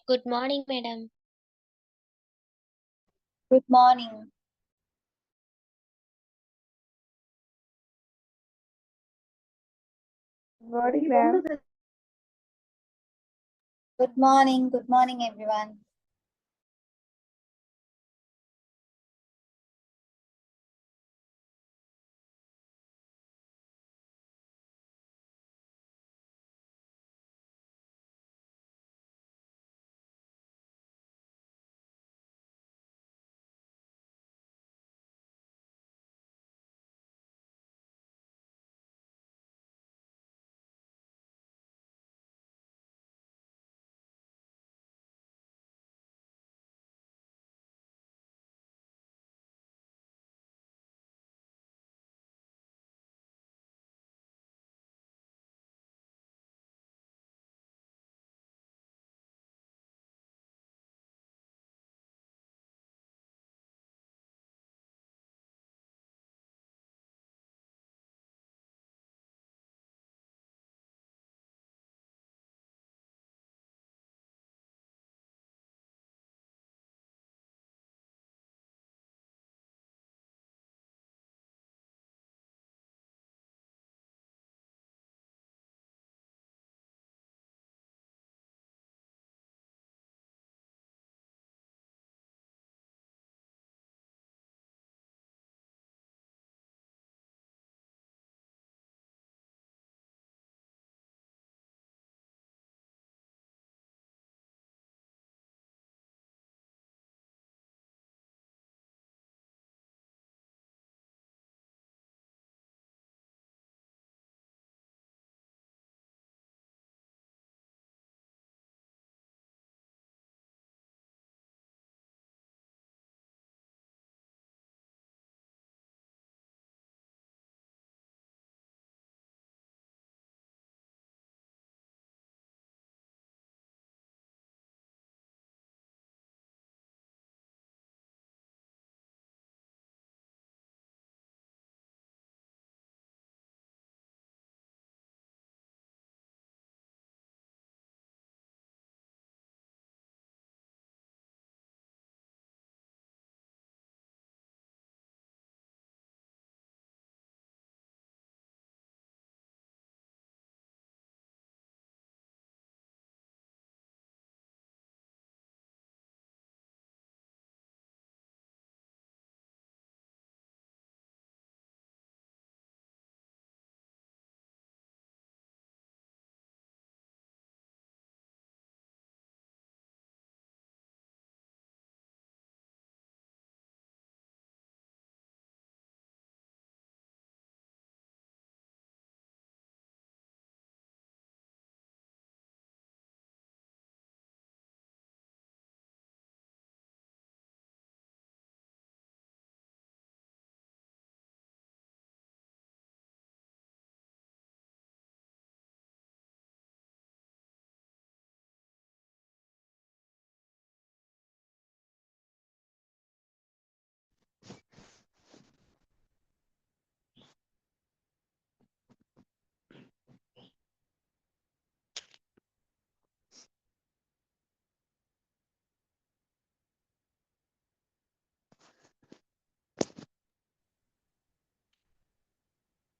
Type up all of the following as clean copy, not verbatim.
Good morning, madam. Good morning. Morning, ma'am. Good morning. Good morning, everyone.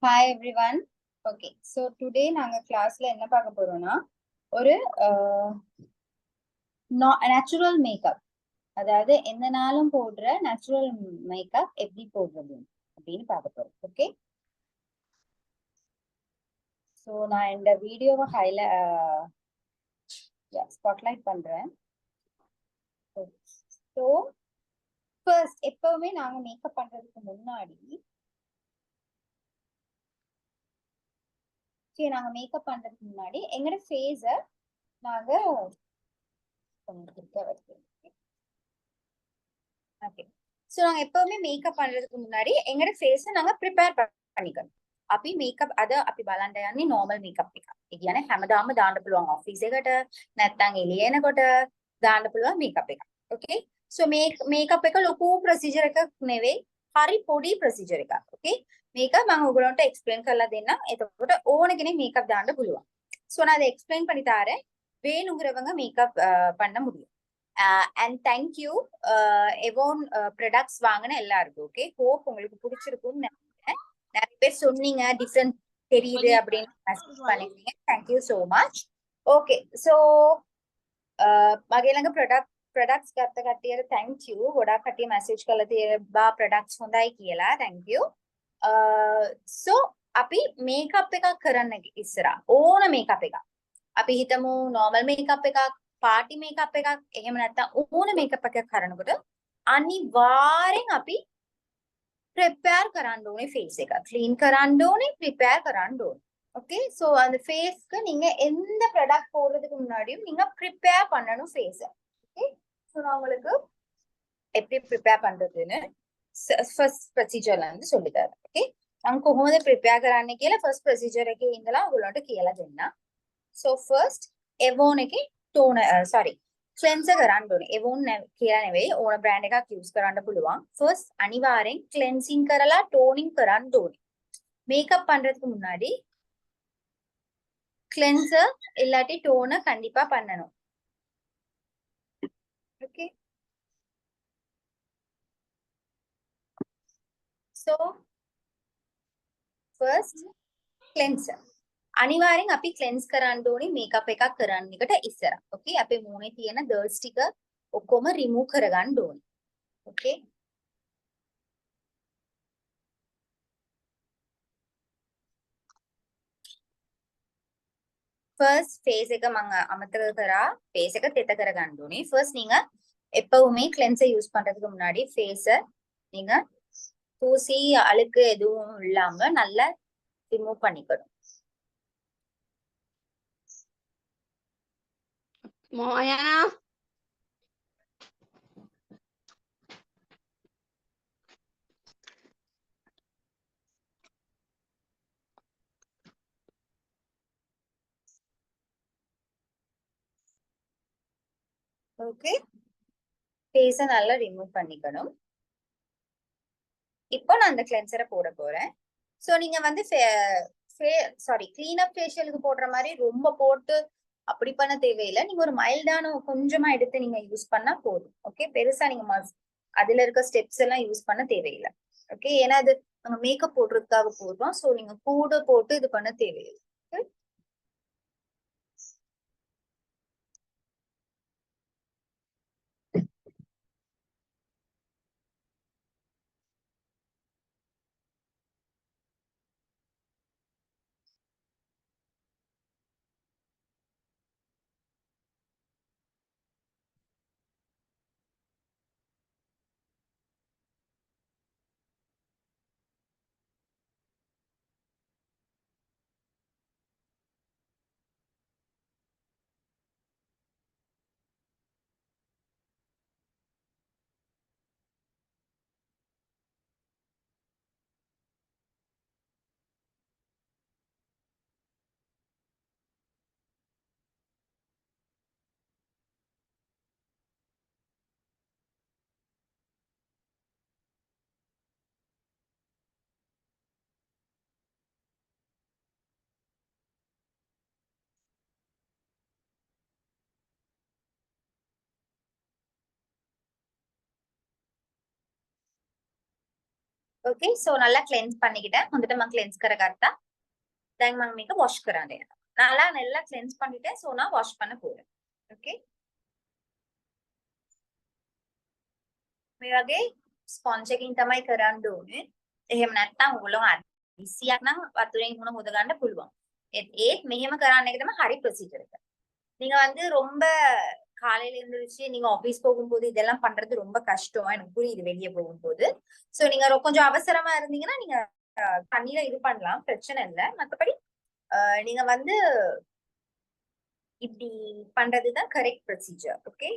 Hi everyone. Okay, so today நாங்க கிளாஸ்ல என்ன பார்க்க போறோம்னா ஒரு நேச்சுரல் மேக்கப், அதாவது எந்த நாளும் போடுற நேச்சுரல் மேக்கப் எப்படி போடுறது அப்படின்னு பார்க்க போறோம். ஓகே, ஸோ நான் இந்த வீடியோவை ஸ்பாட்லைட் பண்றேன். ஸோ ஃபர்ஸ்ட் எப்பவுமே நாங்க மேக்கப் பண்றதுக்கு முன்னாடி எங்களோட ஃபேஸை நாங்க ஓகே, ஸோ நாங்க எப்பவுமே மேக்கப் பண்றதுக்கு முன்னாடி எங்களோட ஃபேஸை நாங்க ப்ரிப்பேர் பண்ணிக்கணும். අපි මේකප් අද අපි බලන්න යන්නේ normal මේකප් එකක්. ඒ කියන්නේ හැමදාම දාන්න පුළුවන් ඔෆිස් එකට නැත්නම් එළිය එනකොට දාන්න පුළුවන් මේකප් එකක්. Okay, so මේකප් එක ලොකු ප්‍රොසීජර් එකක් නෙවෙයි, හරි පොඩි ප්‍රොසීජර් එකක්. Okay, මේක මම ඔයගොල්ලන්ට එක්ස්ප්ලেইন කරලා දෙන්නම්. එතකොට ඕන කෙනෙක් මේකප් දාන්න පුළුවන්. So நான் அதை எக்ஸ்பிளைன் பண்ணி தாரேன். வேணுங்கிறவங்க மேக்கப் பண்ண முடியும். அண்ட் தேங்க்யூ எவோன் ப்ராடக்ட்ஸ் வாங்கின எல்லாருக்கும். ஓகே, ஹோப் உங்களுக்கு பிடிச்சிருக்கும்னு நினைக்கிறேன். நிறைய பேர் சொன்னீங்க டிஃப்ரெண்ட் தெரியுது அப்படின்னு மெசேஜ் பண்ணிருந்தீங்க. Thank you so much. Okay, so මගේ ළඟ ප්‍රොඩක්ට්ස් ගත්ත කට්ටියට thank you. ගොඩක් කට්ටිය මැසේජ් කරලා තියෙනවා ප්‍රොඩක්ට්ස් හොඳයි කියලා. thank you. so අපි මේකප් එකක් කරන්න ඉස්සරහා ඕන මේකප් එකක්. අපි හිතමු normal මේකප් එකක්, party මේකප් එකක්, එහෙම නැත්නම් ඕන මේකප් එකක් කරනකොට අනිවාර්යෙන් අපි prepare කරන්න ඕනේ face එක. clean කරන්න ඕනේ, prepare කරන්න ඕනේ. ஓகே, சோ அந்த ஃபேஸ்க்கு நீங்க எந்த ப்ராடக்ட் போடுறதுக்கு முன்னாடியும் நீங்க ப்ரிப்பேர் பண்ணணும் ஃபேஸ. ஓகே, சோ நான் உங்களுக்கு எப்படி ப்ரிப்பேர் பண்றதுன்னு ஃபர்ஸ்ட் ப்ரொசீஜர்ல வந்து சொல்லி தரேன். ஓகே, हम කොහොමද prepare කරන්න කියලා ෆස්ට් ප්‍රොසීජර් එකේ ඉඳලා ඔයගොල්ලන්ට කියලා දෙන්න. සෝ ෆර්ස්ට් එවෝන් එකේ ටෝනර් ක්ලෙන්සර් කරන්න ඕනේ. එවෝන් කියලා නෙවෙයි, ඕන බ්‍රෑන්ඩ් එකක් යූස් කරන්න පුළුවන්. ෆර්ස්ட் අනිවාර්යෙන් ක්ලෙන්සිං කරලා ටෝනිங் කරන්න ඕනේ. மேக்கப் பண்றதுக்கு முன்னாடி கிளென்சர் இல்லாட்டி டோனர் கண்டிப்பா பண்ணணும். ஓகே, சோ ஃபர்ஸ்ட் கிளென்சர் අනිවාර්යෙන් අපි ක්ලෙන්ස් කරන්න ඕනේ මේකප් එකක් කරන්න එකට ඉස්සර. ඕකේ, අපේ මූණේ තියෙන ඩර්ට්ස් ටික ඔක්කොම රිමූව් කරගන්න ඕනේ. ඕකේ, ஃபர்ஸ்ட் ஃபேஸ் එක මම අමතක කරා. ஃபேஸ் එක තෙත කරගන්න ඕනේ. ஃபர்ஸ்ட் நீங்க எப்பவுமே கிளென்சர் யூஸ் பண்றதுக்கு முன்னாடி ஃபேஸ நீங்க தூசி அழுக்கு எதுவும் இல்லாம நல்லா ரிமூவ் பண்ணிக்கணும். Moyana. ஓகே, ஃபேஸ நல்லா ரிமூவ் பண்ணிக்கணும். இப்போ நான் அந்த கிளென்சரை போட போறேன். சோ நீங்க வந்து கிளீன் அப் ஃபேஷியலுக்கு போடுற மாதிரி ரொம்ப போட்டு அப்படி பண்ண தேவையில்லை. நீங்க ஒரு மைல்டான கொஞ்சமா எடுத்து நீங்க யூஸ் பண்ணா போதும். ஓகே, பெருசா நீங்க அதுல இருக்க ஸ்டெப்ஸ் எல்லாம் யூஸ் பண்ண தேவையில்லை. ஓகே, ஏன்னா அது நம்ம மேக்கப் போடுறதுக்காக போடுறோம். சோ நீங்க கூட போட்டு இது பண்ண தேவையில்லை. ओके, सो நல்லா கிளென்ஸ் பண்ணிக்கிட்டேன். හොඳට මම ක්ලෙන්ස් කරගත්තා. දැන් මම මේක wash කරන්න යනවා. நல்லா ක්ලෙන්ස් பண்ணிட்டேன். சோ நான் wash பண்ண போறேன். ஓகே, මේ වගේ ස්පොන්ජ් එකකින් තමයි කරන්න ඕනේ. එහෙම නැත්නම් ඔයගොල්ලෝ අදිසියක් නම් වතුරෙන් මුණ හොද ගන්න පුළුවන්. ඒත් මෙහෙම කරන්න එක තමයි හරි ප්‍රොසීජර් එක. நீங்க வந்து ரொம்ப காலையில எழுந்திருச்சு நீங்க ஆபீஸ் போகும்போது இதெல்லாம் பண்றது ரொம்ப கஷ்டம். எனக்கு புரியுது வெளியே போகும்போது. சோ நீங்க கொஞ்சம் அவசரமா இருந்தீங்கன்னா நீங்க தண்ணியில இது பண்ணலாம், பிரச்சனை இல்லை. மத்தபடி நீங்க வந்து இப்படி பண்றதுதான் correct procedure. Okay,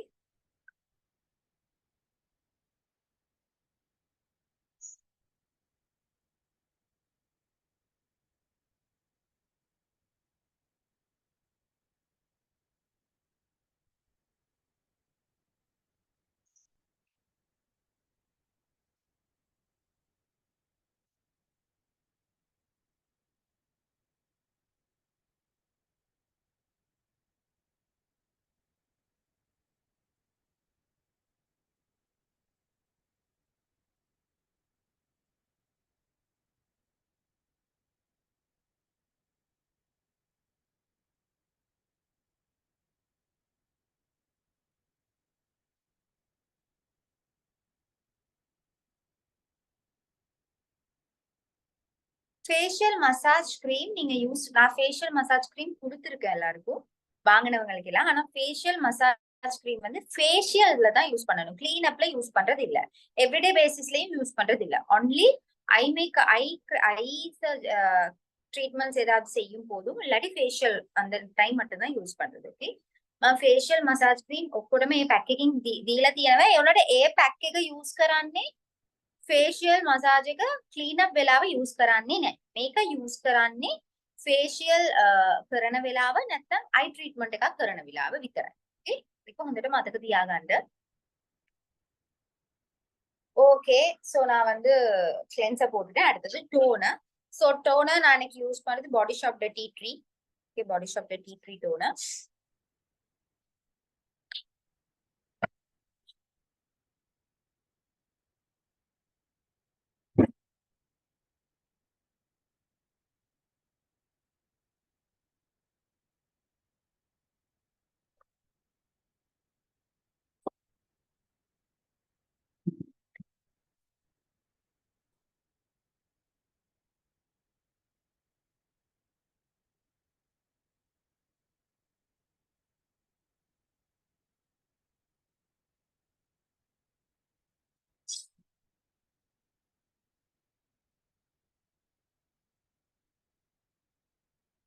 facial massage cream நீங்க நான் ஃபேஷியல் மசாஜ் கிரீம் கொடுத்துருக்கேன் எல்லாருக்கும் வாங்கினவங்களுக்கு எல்லாம். ஆனா ஃபேஷியல் மசாஜ் கிரீம் வந்து ஃபேஷியல்ல தான் யூஸ் பண்ணணும், கிளீன் அப்ல யூஸ் பண்றது இல்ல, எவ்ரிடே பேசிஸ்லயும் யூஸ் பண்றது இல்ல. Only eye make eye treatments ஏதாவது செய்யும் போதும் இல்லாட்டி ஃபேஷியல் அந்த டைம் மட்டும் தான் யூஸ் பண்றது. ஓகே फेशियल मसाज क्रीम ඔක්කොටම මේ පැකේකින් දීලා තියෙනවා. ඒවලට ඒ පැක් එක යූස් කරන්නේ ෆේෂියල් මසාජ් එක ක්ලීන් අප් වෙලාව යූස් කරන්නේ නැහැ. මේක යූස් කරන්නේ ෆේෂියල් කරන වෙලාව නැත්නම් අයි ට්‍රීට්මන්ට් එකක් කරන වෙලාව විතරයි. ඕකේ ඒක හොඳට මතක තියාගන්න. ஓகே சோ நான் வந்து கிளென்சர் போட்டுட்டேன். அடுத்தது டோனர். சோ டோனர் நான் இன்னைக்கு யூஸ் பண்றது Body Shop the tea tree. Okay Body Shop the tea tree toner.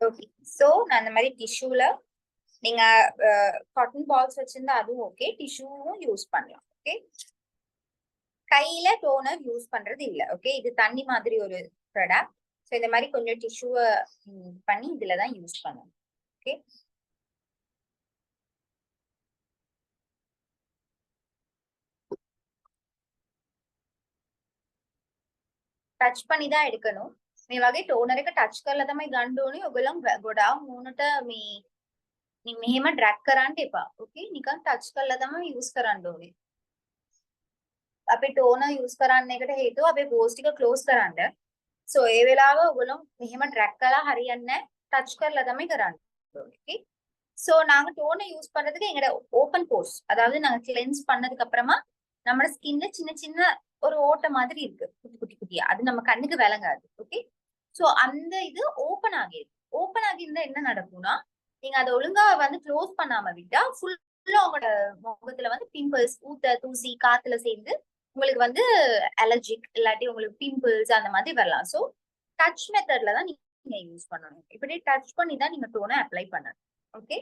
Okay so நான் அந்த மாதிரி டிஷ்யூல நீங்க காட்டன் பால்ஸ் வச்சிருந்தா அதுவும் ஓகே, டிஷ்யூவும் யூஸ் பண்ணலாம். ஓகே கையில டோனர் யூஸ் பண்றது இல்ல. ஓகே இது தண்ணி மாதிரி ஒரு ப்ராடக்ட். சோ இந்த மாதிரி கொஞ்சம் டிஷ்யூவை பண்ணி இதுலதான் யூஸ் பண்ணணும். ஓகே टच பண்ணி தான் எடுக்கணும். මේ වගේ ටෝනර් එක ටච් කරලා තමයි ගන්න ඕනේ. ඔයගොල්ලන් ගොඩාක් මූණට මෙහෙම ඩ්‍රැග් කරන්න එපා. ඕකේ නිකන් ටච් කරලා තමයි යූස් කරන්න ඕනේ. අපි ටෝනර් යූස් කරන්න එකට හේතුව අපේ පෝස් ටික ක්ලෝස් කරන්න. සෝ ඒ වෙලාව ඔයගොල්ලන් මෙහෙම ඩ්‍රැග් කළා හරියන්නේ නැහැ. ටච් කරලා තමයි කරන්න ඕනේ. ஓகே சோ நாங்க டோனர் யூஸ் பண்றதுக்கு எங்கட ஓபன் போர்ஸ், அதாவது நாங்க கிளென்ஸ் பண்ணதுக்கு அப்புறமா நம்ம ஸ்கின்ல சின்ன சின்ன ஒரு ஓட்ட மாதிரி இருக்கு குட்டி குட்டி குட்டியா, அது நம்ம கண்ணுக்கு விளங்காது. ஓகே சோ அந்த இது ஓபன் ஆகிருக்கு. ஓபன் ஆகியிருந்தா என்ன நடக்கும்னா நீங்க அதை ஒழுங்கா வந்து க்ளோஸ் பண்ணாம விட்டா ஃபுல்லா உங்களோட முகத்துல வந்து பிம்பிள்ஸ், ஊத்த தூசி காத்துல சேர்ந்து உங்களுக்கு வந்து அலர்ஜிக் இல்லாட்டி உங்களுக்கு பிம்பிள்ஸ் அந்த மாதிரி வரலாம். சோ டச் மெத்தட்ல தான் நீங்க யூஸ் பண்ணணும். இப்படி டச் பண்ணி தான் நீங்க டோனை அப்ளை பண்ணணும். ஓகே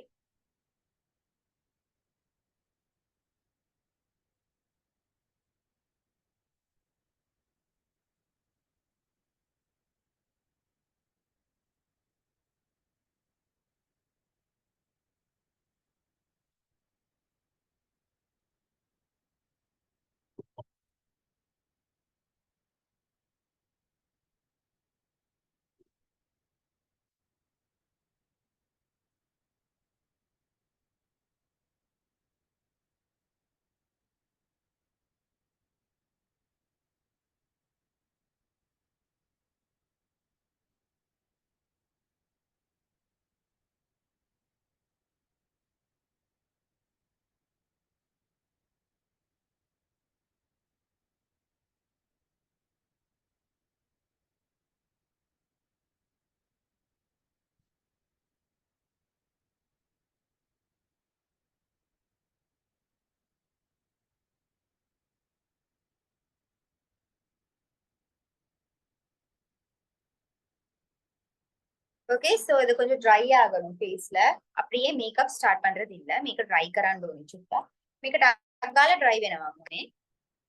ஓகே சோ இது கொஞ்சம் ட்ரை ஆகணும் ஃபேஸ்ல. அப்படியே மேக்கப் ஸ்டார்ட் பண்றது இல்ல, மேக்கப் ட்ரை கரான்னு தோணுச்சுப்பா. மேக்கப் அங்கால ட்ரை வேணுமா மோனே?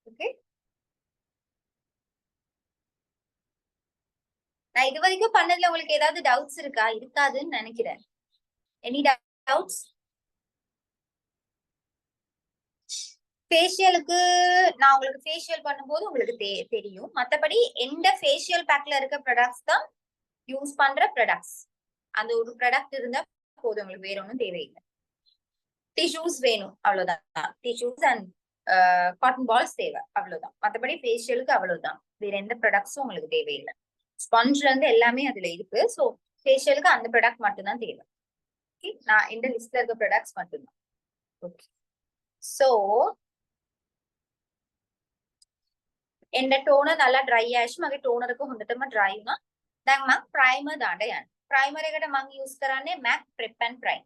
ஓகே நான் இது வரைக்கும் பண்ணதுல உங்களுக்கு ஏதாவது டவுட்ஸ் இருக்கா? இருக்காதுன்னு நினைக்கிறேன். Any doubts? ஃபேஷியலுக்கு நான் உங்களுக்கு ஃபேஷியல் பண்ணும்போது உங்களுக்கு தெரியும். மத்தபடி எந்த ஃபேஷியல் பேக்ல இருக்க ப்ராடக்ட்ஸ் தான் யூஸ் பண்ற ப்ராடக்ட்ஸ். அந்த ஒரு ப்ராடக்ட் இருந்தா போதும், உங்களுக்கு வேற ஒன்றும் தேவையில்லை. டிஷ்யூஸ் வேணும் அவ்வளவுதான், டிஷ்யூஸ் அண்ட் காட்டன் பால்ஸ் தேவை அவ்வளவுதான். மத்தபடி ஃபேஷியலுக்கு அவ்வளவுதான், வேற எந்த ப்ராடக்ட்ஸும் உங்களுக்கு தேவையில்லை. ஸ்பாஞ்ச்ல இருந்து எல்லாமே அதுல இருக்கு. ஸோ ஃபேஷியலுக்கு அந்த ப்ராடக்ட் மட்டும்தான் தேவை. ஓகே நான் இந்த லிஸ்ட்ல இருக்க ப்ராடக்ட்ஸ் மட்டும்தான். ஓகே ஸோ එන්න ටෝන නලා ඩ්‍රයි ආයශ මගේ ටෝනරක හොඳටම ඩ්‍රයි වුණා. දැන් මම ප්‍රයිමර් දාන්න යනවා. ප්‍රයිමර් එකට මම යූස් කරන්නේ MAC Prep and Prime.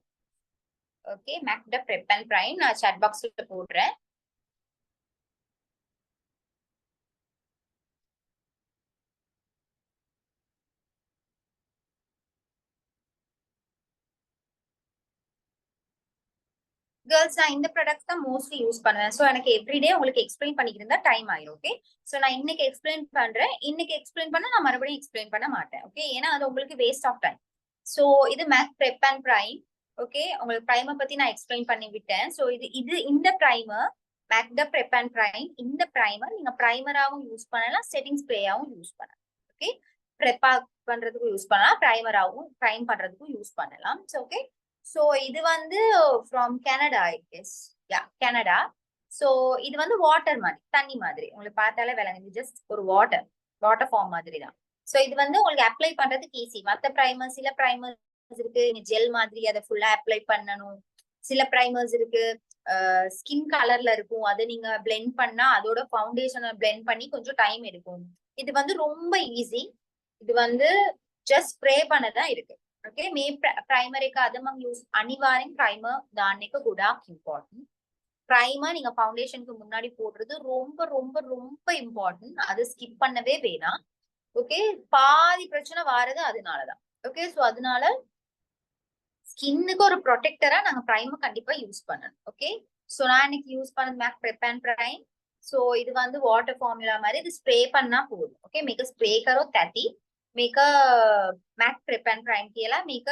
Okay MAC Prep and Prime நான் chat boxல போடுறேன். கேர்ள்ஸ் நான் இந்த ப்ராடக்ட் தான் மோஸ்ட்லி யூஸ் பண்ணுவேன். ஸோ எனக்கு எவ்ரிடே உங்களுக்கு எக்ஸ்பிளைன் பண்ணிக்கிட்டு இருந்தா டைம் ஆயிரும். ஓகே ஸோ நான் இன்னைக்கு எக்ஸ்பிளைன் பண்றேன். இன்னைக்கு எக்ஸ்பிளைன் பண்ணா நான் மறுபடியும் எக்ஸ்பிளைன் பண்ண மாட்டேன். ஓகே ஏன்னா அது உங்களுக்கு வேஸ்ட் ஆஃப் டைம். ஸோ இது MAC Prep and Prime. Okay உங்களுக்கு ப்ரைமர் பத்தி நான் எக்ஸ்பிளைன் பண்ணி விட்டேன். ஸோ இது இந்த primer MAC Prep and Prime. இந்த ப்ரைமர் நீங்க ப்ரைமராகவும் யூஸ் பண்ணலாம், செட்டிங் ஸ்ப்ரேயாகவும் யூஸ் பண்ணலாம். ஓகே ப்ரெப்பா பண்றதுக்கும் யூஸ் பண்ணலாம், ப்ரைமராகவும் ப்ரைம் பண்றதுக்கும் யூஸ் பண்ணலாம். ஓகே சோ இது வந்து from Canada I guess. Yeah Canada. So இது வந்து வாட்டர் மாதிரி, தண்ணி மாதிரி. உங்களுக்கு பார்த்தாலே விளங்குது, ஜஸ்ட் ஒரு வாட்டர் ஃபார்ம் மாதிரி தான். சோ இது வந்து உங்களுக்கு அப்ளை பண்றதுக்கு ஈஸி. மத்த பிரைமர்ஸ், சில பிரைமர்ஸ் இருக்கு ஜெல் மாதிரி அதை ஃபுல்லா அப்ளை பண்ணணும். சில பிரைமர்ஸ் இருக்கு ஸ்கின் கலர்ல இருக்கும், அதை நீங்க பிளெண்ட் பண்ணா அதோட ஃபவுண்டேஷனை பிளெண்ட் பண்ணி கொஞ்சம் டைம் எடுக்கும். இது வந்து ரொம்ப ஈஸி. இது வந்து ஜஸ்ட் ஸ்ப்ரே பண்ணதான் இருக்கு. ओके मे प्राइमर එක අද මම யூஸ் අනිවාර්යෙන් primer දාන්න එක ගොඩාක් important. primer நீங்க ஃபவுண்டேஷனுக்கு முன்னாடி போடுறது ரொம்ப ரொம்ப ரொம்ப இம்பார்ட்டன்ட். அது ஸ்கிப் பண்ணவே வேணாம். ஓகே பாதி பிரச்சனை வாரது அதனாலதான். ஓகே சோ அதனால ஸ்கின்னுக்கு ஒரு ப்ரொடெக்டரா நாங்க primer கண்டிப்பா யூஸ் பண்ணணும். ஓகே சோ நான் இன்னைக்கு யூஸ் பண்ணது MAC Prep and Prime. So இது வந்து வாட்டர் ஃபார்முலா மாதிரி, இது ஸ்ப்ரே பண்ணா போதும். ஓகே මේක ස්ප්‍රේ කරොත් ඇති. මේක MAC Prep and Prime කියලා මේක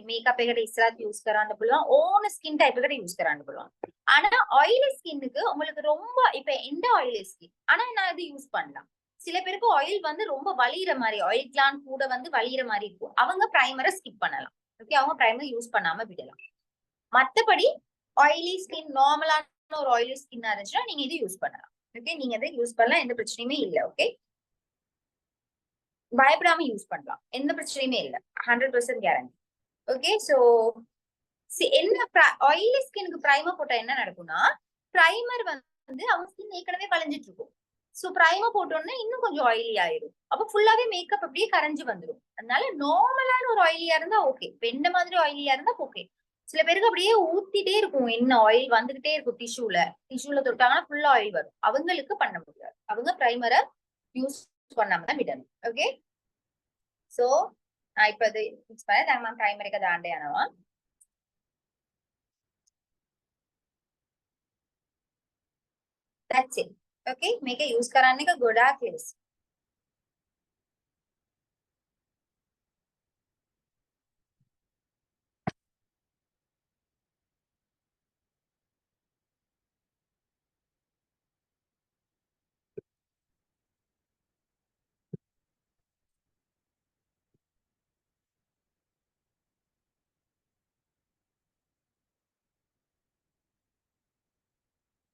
මේකප් එකට ඉස්සරහට யூஸ் කරන්න පුළුවන්, ඕන ස්කින් டைப் එකට யூஸ் කරන්න පුළුවන්. ஆனா ஆயிலி ஸ்கின்னுக்கு உங்களுக்கு ரொம்ப இப்ப எந்த ஆயிலி ஸ்கின் ஆனா நான் இது யூஸ் பண்ணலாம். சில பேருக்கு ஆயில் வந்து ரொம்ப வலிகிற மாதிரி, ஆயில் கிளாண்ட் கூட வந்து வலிகிற மாதிரி இருக்கும், அவங்க பிரைமரை ஸ்கிப் பண்ணலாம். ஓகே அவங்க பிரைமர் யூஸ் பண்ணாம விடலாம். மத்தபடி ஆயிலி ஸ்கின், நார்மலான ஒரு ஆயிலி ஸ்கின்னா இருந்துச்சுன்னா நீங்க இது யூஸ் பண்ணலாம். ஓகே நீங்க இதை யூஸ் பண்ணலாம், எந்த பிரச்சனையுமே இல்லை. ஓகே பயப்படாம யூஸ் பண்ணலாம், எந்த பிரச்சனையுமே இல்லை, 100% கேரண்டி. ஓகே சோ என்ன ஆயிலி ஸ்கின்னுக்கு பிரைமர் போட்டா என்ன நடக்கும்னா, பிரைமர் வந்து அவங்க ஸ்கின் ஏற்கனவே வளைஞ்சிட்டு இருக்கும். சோ பிரைமர் போட்டோம்னா இன்னும் கொஞ்சம் ஆயிலி ஆயிரும், அப்ப ஃபுல்லாவே மேக்கப் அப்படியே கரைஞ்சு வந்துடும். அதனால நார்மலான ஒரு ஆயிலியா இருந்தா ஓகே, இந்த மாதிரி ஆயிலியா இருந்தா ஓகே. சில பேருக்கு அப்படியே ஊத்திட்டே இருக்கும், என்ன ஆயில் வந்துகிட்டே இருக்கும், டிஷ்யூல தொட்டாங்கன்னா ஃபுல்லா ஆயில் வரும், அவங்களுக்கு பண்ண முடியாது. அவங்க பிரைமரை யூஸ் பண்ணாம தான் விடணும். ஓகே சோ நான் இப்ப இது யூஸ் பண்ணேன். දැන් මම primer එක දාන්න යනවා. that's it. okay මේක use කරන්න එක ගොඩාක් ලේසි.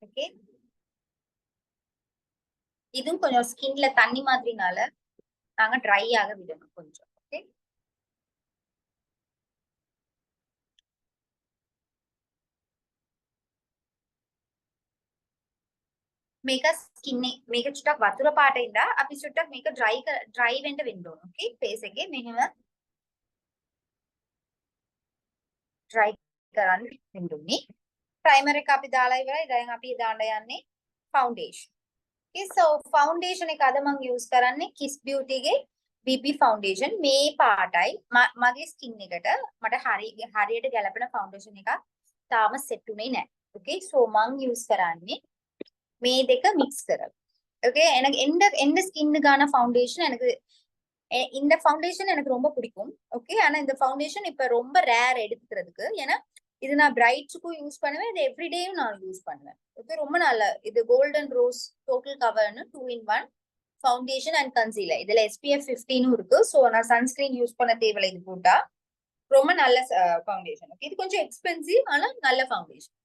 ஓகே இதுவும் கொஞ்சம் ஸ்கின்ல தண்ணி மாதிரினால நாங்க ட்ரை ஆக விடணும் கொஞ்சம். ஓகே මේක ස්කින් මේක චුට්ටක් වතුර පාට ඉඳලා අපි චුට්ටක් මේක ඩ්‍රයි වෙන්න වෙන්න ඕන. ඕකේ ෆේස් එකේ මෙහෙම ඩ්‍රයි කරන්න වෙන්න ඕනේ. ප්‍රයිමර් එක අපි දාලා ඉවරයි. දැන් අපි දාන්න යන්නේ ෆවුන්ඩේෂන්. okay so ෆවුන්ඩේෂන් එක අද මම යූස් කරන්නේ Kiss Beauty ගේ BB ෆවුන්ඩේෂන්. මේ පාටයි මගේ ස්කින් එකට මට හරියට ගැලපෙන ෆවුන්ඩේෂන් එකක් තාම සෙට් උනේ නැහැ. okay so මම යූස් කරන්නේ මේ දෙක மிக்ஸ் කරලා. ஓகே எனக்கு எந்த ஸ்கின்னுக்கான ஃபவுண்டேஷன், எனக்கு இந்த ஃபவுண்டேஷன் எனக்கு ரொம்ப பிடிக்கும். ஓகே ஆனா இந்த ஃபவுண்டேஷன் இப்ப ரொம்ப ரேர் எடுத்துக்கிறதுக்கு, ஏன்னா இது நான் பிரைட்ஸுக்கும் யூஸ் பண்ணுவேன், இது எவ்ரிடேயும் நான் யூஸ் பண்ணுவேன். ஓகே ரொம்ப நல்ல இது கோல்டன் ரோஸ் டோட்டல் கவர்னு 2-in-1 ஃபவுண்டேஷன் அண்ட் கன்சீலர். இதுல SPF 15 இருக்கு. ஸோ நான் சன்ஸ்கிரீன் யூஸ் பண்ண தேவையில்லை, இது போட்டா ரொம்ப நல்ல ஃபவுண்டேஷன். ஓகே இது கொஞ்சம் எக்ஸ்பென்சிவ் ஆனா நல்ல ஃபவுண்டேஷன்.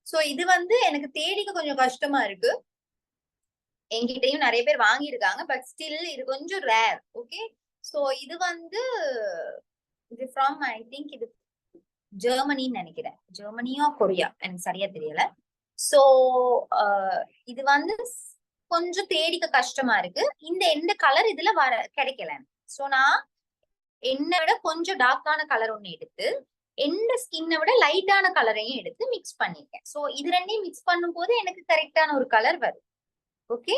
சோ இது வந்து எனக்கு தேடிக்க கொஞ்சம் கஷ்டமா இருக்கு, என்கிட்டயும் நிறைய பேர் வாங்கியிருக்காங்க, பட் ஸ்டில் இது கொஞ்சம் ரேர். ஓகே சோ இது வந்து இது ஃப்ரம் ஐ திங்க் இது ஜெர்மனின்னு நினைக்கிறேன், ஜெர்மனியோ கொரியா எனக்கு சரியா தெரியல. சோ இது வந்து கொஞ்சம் தேடிக்க கஷ்டமா இருக்கு. இந்த எந்த கலர் இதுல கிடைக்கல. சோ நான் என்ன விட கொஞ்சம் டார்க்கான கலர் ஒண்ணு எடுத்து எந்த ஸ்கின்னை விட லைட்டான கலரையும் எடுத்து மிக்ஸ் பண்ணிருக்கேன். சோ இது ரெண்டையும் மிக்ஸ் பண்ணும் போது எனக்கு கரெக்டான ஒரு கலர் வரும். ओके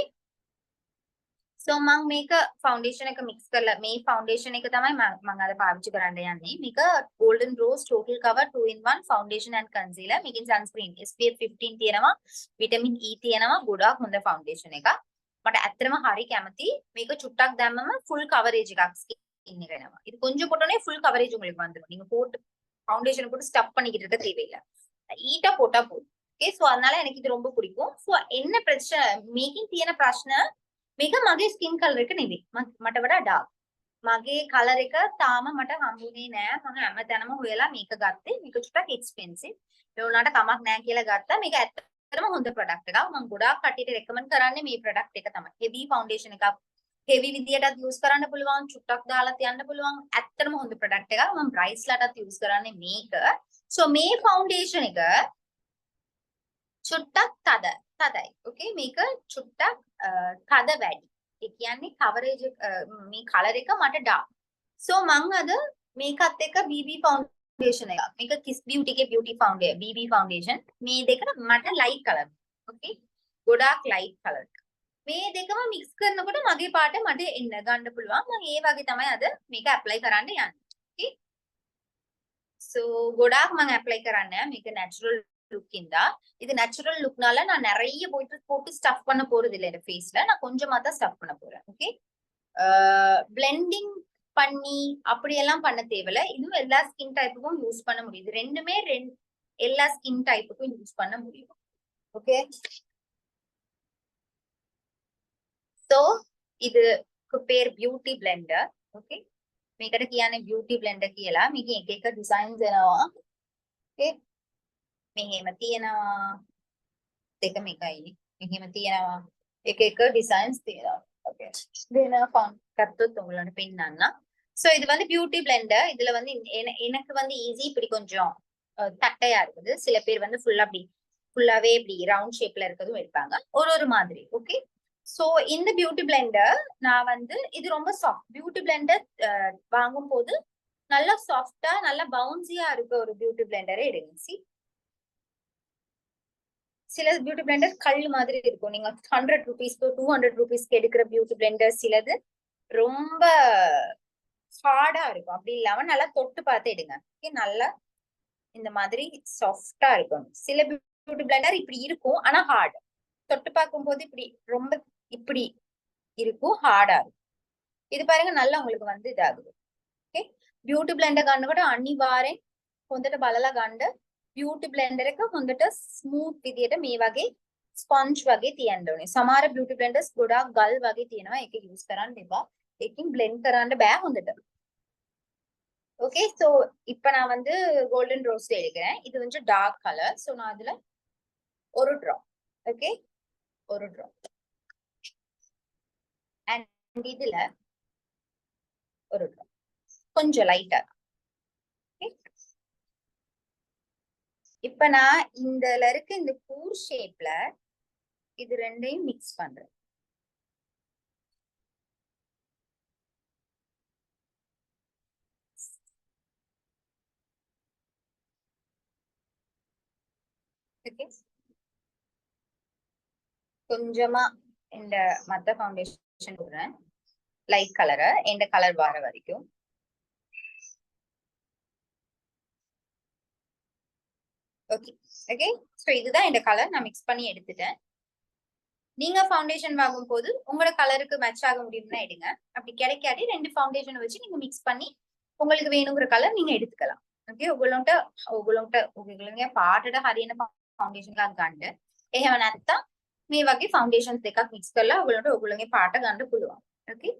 सो मग මේක ෆවුන්ඩේෂන් එක මික්ස් කරලා මේ ෆවුන්ඩේෂන් එක තමයි මම අද පාවිච්චි කරන්න යන්නේ. මේක Golden Rose Total Cover 2-in-1 foundation and concealer. මේකෙන් sunscreen SPF 15 තියෙනවා, vitamin E තියෙනවා, ගොඩාක් හොඳ ෆවුන්ඩේෂන් එකක්. මට ඇත්තටම හරි කැමති. මේක චුට්ටක් දැම්මම full coverage එකක් ஸ்கின் එක එනවා. இது கொஞ்சம் போட்டோனே full coverage உங்களுக்கு வந்துரும். நீங்க போட்டு ஃபவுண்டேஷன் போட்டு ஸ்டப் பண்ணிக்கிட்டு இருக்க தேவையில்லை. ஈட்டா போட்டா போதும். ஓகே சோ அதனால எனக்கு இது ரொம்ப பிடிக்கும். சோ என்ன பிரச்சனை මේකෙන් තියෙන ප්‍රශ්න මේක මගේ ස්කින් කලර් එක නෙවෙයි. මට වඩා ඩාර්ක්. මගේ කලර් එක තාම මට හම්බුනේ නෑ. මම හැමතැනම හොයලා මේක ගත්තේ. මේක චුට්ටක් එක්ස්පෙන්සිව්. ඒ වුණාට කමක් නෑ කියලා ගත්තා. මේක ඇත්තටම හොඳ ප්‍රොඩක්ට් එකක්. මම ගොඩාක් කට්ටියට රෙකමන්ඩ් කරන්නේ මේ ප්‍රොඩක්ට් එක තමයි. හෙවි ෆවුන්ඩේෂන් එකක්. හෙවි විදියටත් යූස් කරන්න පුළුවන්. චුට්ටක් දාලා තියන්න පුළුවන්. ඇත්තටම හොඳ ප්‍රොඩක්ට් එකක්. මම බ්‍රයිට්ස්ලාටත් යූස් කරන්නේ මේක. සෝ මේ ෆවුන්ඩේෂන් එක චුට්ටක් තදයි. ඕකේ මේක චුට්ටක් තද වැඩි. ඒ කියන්නේ කවරේජ් මේ කලර් එක මට ඩාර්ක්. සෝ මම අද මේකත් එක්ක BB ෆවුන්ඩේෂන් එකක්. මේක Kiss Beauty එකේ beauty foundation BB ෆවුන්ඩේෂන්. මේ දෙක මට ලයිට් කලර්. ඕකේ ගොඩාක් ලයිට් කලර්. මේ දෙකම මික්ස් කරනකොට මගේ පාට මට එන්න ගන්න පුළුවන්. මම ඒ වගේ තමයි අද මේක ඇප්ලයි කරන්න යන්නේ. ඕකේ சோ ගොඩාක් මම ඇප්ලයි කරන්නේ මේක natural லுக் இந்தா இது நேச்சுரல் லுக்னால நான் நிறைய போட்டு ஸ்டஃப் பண்ண போறது இல்ல இந்த ஃபேஸ்ல. நான் கொஞ்சமா தான் ஸ்டஃப் பண்ண போறேன். ஓகே பிளெண்டிங் பண்ணி அப்படியெல்லாம் பண்ண தேவையில்ல. இதுவும் எல்லா ஸ்கின் டைப்புக்கும் யூஸ் பண்ண முடியுது. ரெண்டுமே எல்லா ஸ்கின் டைப்புக்கும் யூஸ் பண்ண முடியும். ஓகே சோ இதுக்கு பேர் பியூட்டி பிளெண்டர். ஓகே මේකට කියන්නේ beauty blender කියලා. මේකේ එක එක ඩිසයින්ස් එනවා. ඕකේ මෙහෙම තියෙනවා දෙක මේකයි මෙහෙම තියෙනවා එක එක டிசைன்ஸ் තියෙනවා. ஓகே இதுனா ஃபாண்ட் கத்துත් உங்களுக்கு பின்னன்னா. சோ இது வந்து பியூட்டி பிளெண்டர். இதுல வந்து எனக்கு வந்து ஈஸி இப்படி கொஞ்சம் தட்டையா இருக்குது. சில பேர் வந்து ஃபுல்லாவே இப்படி ரவுண்ட் ஷேப்ல இருக்கதும் எடுப்பாங்க. ஒரு மாதிரி. ஓகே சோ இந்த பியூட்டி பிளெண்டர் நான் வந்து இது ரொம்ப சாஃப்ட். பியூட்டி பிளெண்டர் வாங்கும் போது நல்லா சாஃப்டா நல்லா பவுன்சியா இருக்க ஒரு பியூட்டி பிளெண்டரை எடுங்க. சி சில பியூட்டி பிளெண்டர் கல் மாதிரி இருக்கும். நீங்க 100 ரூபீஸ்க்கு 200 ரூபீஸ்க்கு எடுக்கிற பியூட்டி பிளெண்டர் சிலது ரொம்ப ஹார்டா இருக்கும். அப்படி இல்லாம நல்லா தொட்டு பார்த்து எடுங்க. நல்லா இந்த மாதிரி சாஃப்டா இருக்கும். சில பியூட்டி பிளெண்டர் இப்படி இருக்கும் ஆனா ஹார்ட். தொட்டு பார்க்கும் போது இப்படி ரொம்ப இப்படி இருக்கும் ஹார்டா இருக்கும். இது பாருங்க நல்லா உங்களுக்கு வந்து இதாகுது. ஓகே பியூட்டி பிளெண்டர் ගන්න කොට අනිවාර්යෙන් හොඳට බලලා ගන්න. beauty blender එක හොඳට smooth විදියට මේ වගේ sponge වගේ තියන්න ඕනේ. සමහර beauty blenders ගොඩාක් ගල් වගේ තියෙනවා. ඒක use කරන්න එපා. ඒකෙන් blend කරන්න බෑ හොඳට. ஓகே சோ இப்போ நான் வந்து கோல்டன் ரோஸ் எடுக்கிறேன். இது வந்து டார்க் கலர். சோ நான் அதுல ஒரு drop. ஓகே ஒரு drop. and இதுல ஒரு drop. கொஞ்சம் லைட்டா. இப்ப நான் இந்தல இருக்க இந்த கூர் ஷேப்ல இது ரெண்டையும் மிக்ஸ் பண்றேன். ஓகே கொஞ்சமா இந்த மத்த ஃபவுண்டேஷன் போடுறேன். லைட் கலரை இந்த கலர் வர வரைக்கும். ஓகே ஓகே சோ இதுதான் இந்த கலர் நான் மிக்ஸ் பண்ணி எடுத்துட்டேன். நீங்க ஃபவுண்டேஷன் வாங்கும் போது உங்களோட கலருக்கு மேட்ச் ஆக முடியும்னா எடுங்க. அப்படி கிடைக்காட்டி ரெண்டு ஃபவுண்டேஷன் வச்சு நீங்க மிக்ஸ் பண்ணி உங்களுக்கு வேணுங்கிற கலர் நீங்க எடுத்துக்கலாம். ஓகே ඔගොල්ලන්ට පාටට හරියන ෆවුන්ඩේෂන් එකක් ගන්න. එහෙම නැත්නම් මේ වගේ ෆවුන්ඩේෂන්ස් දෙකක් මික්ස් කරලා ඔගොල්ලන්ගේ පාට ගන්න පුළුවන්. ஓகே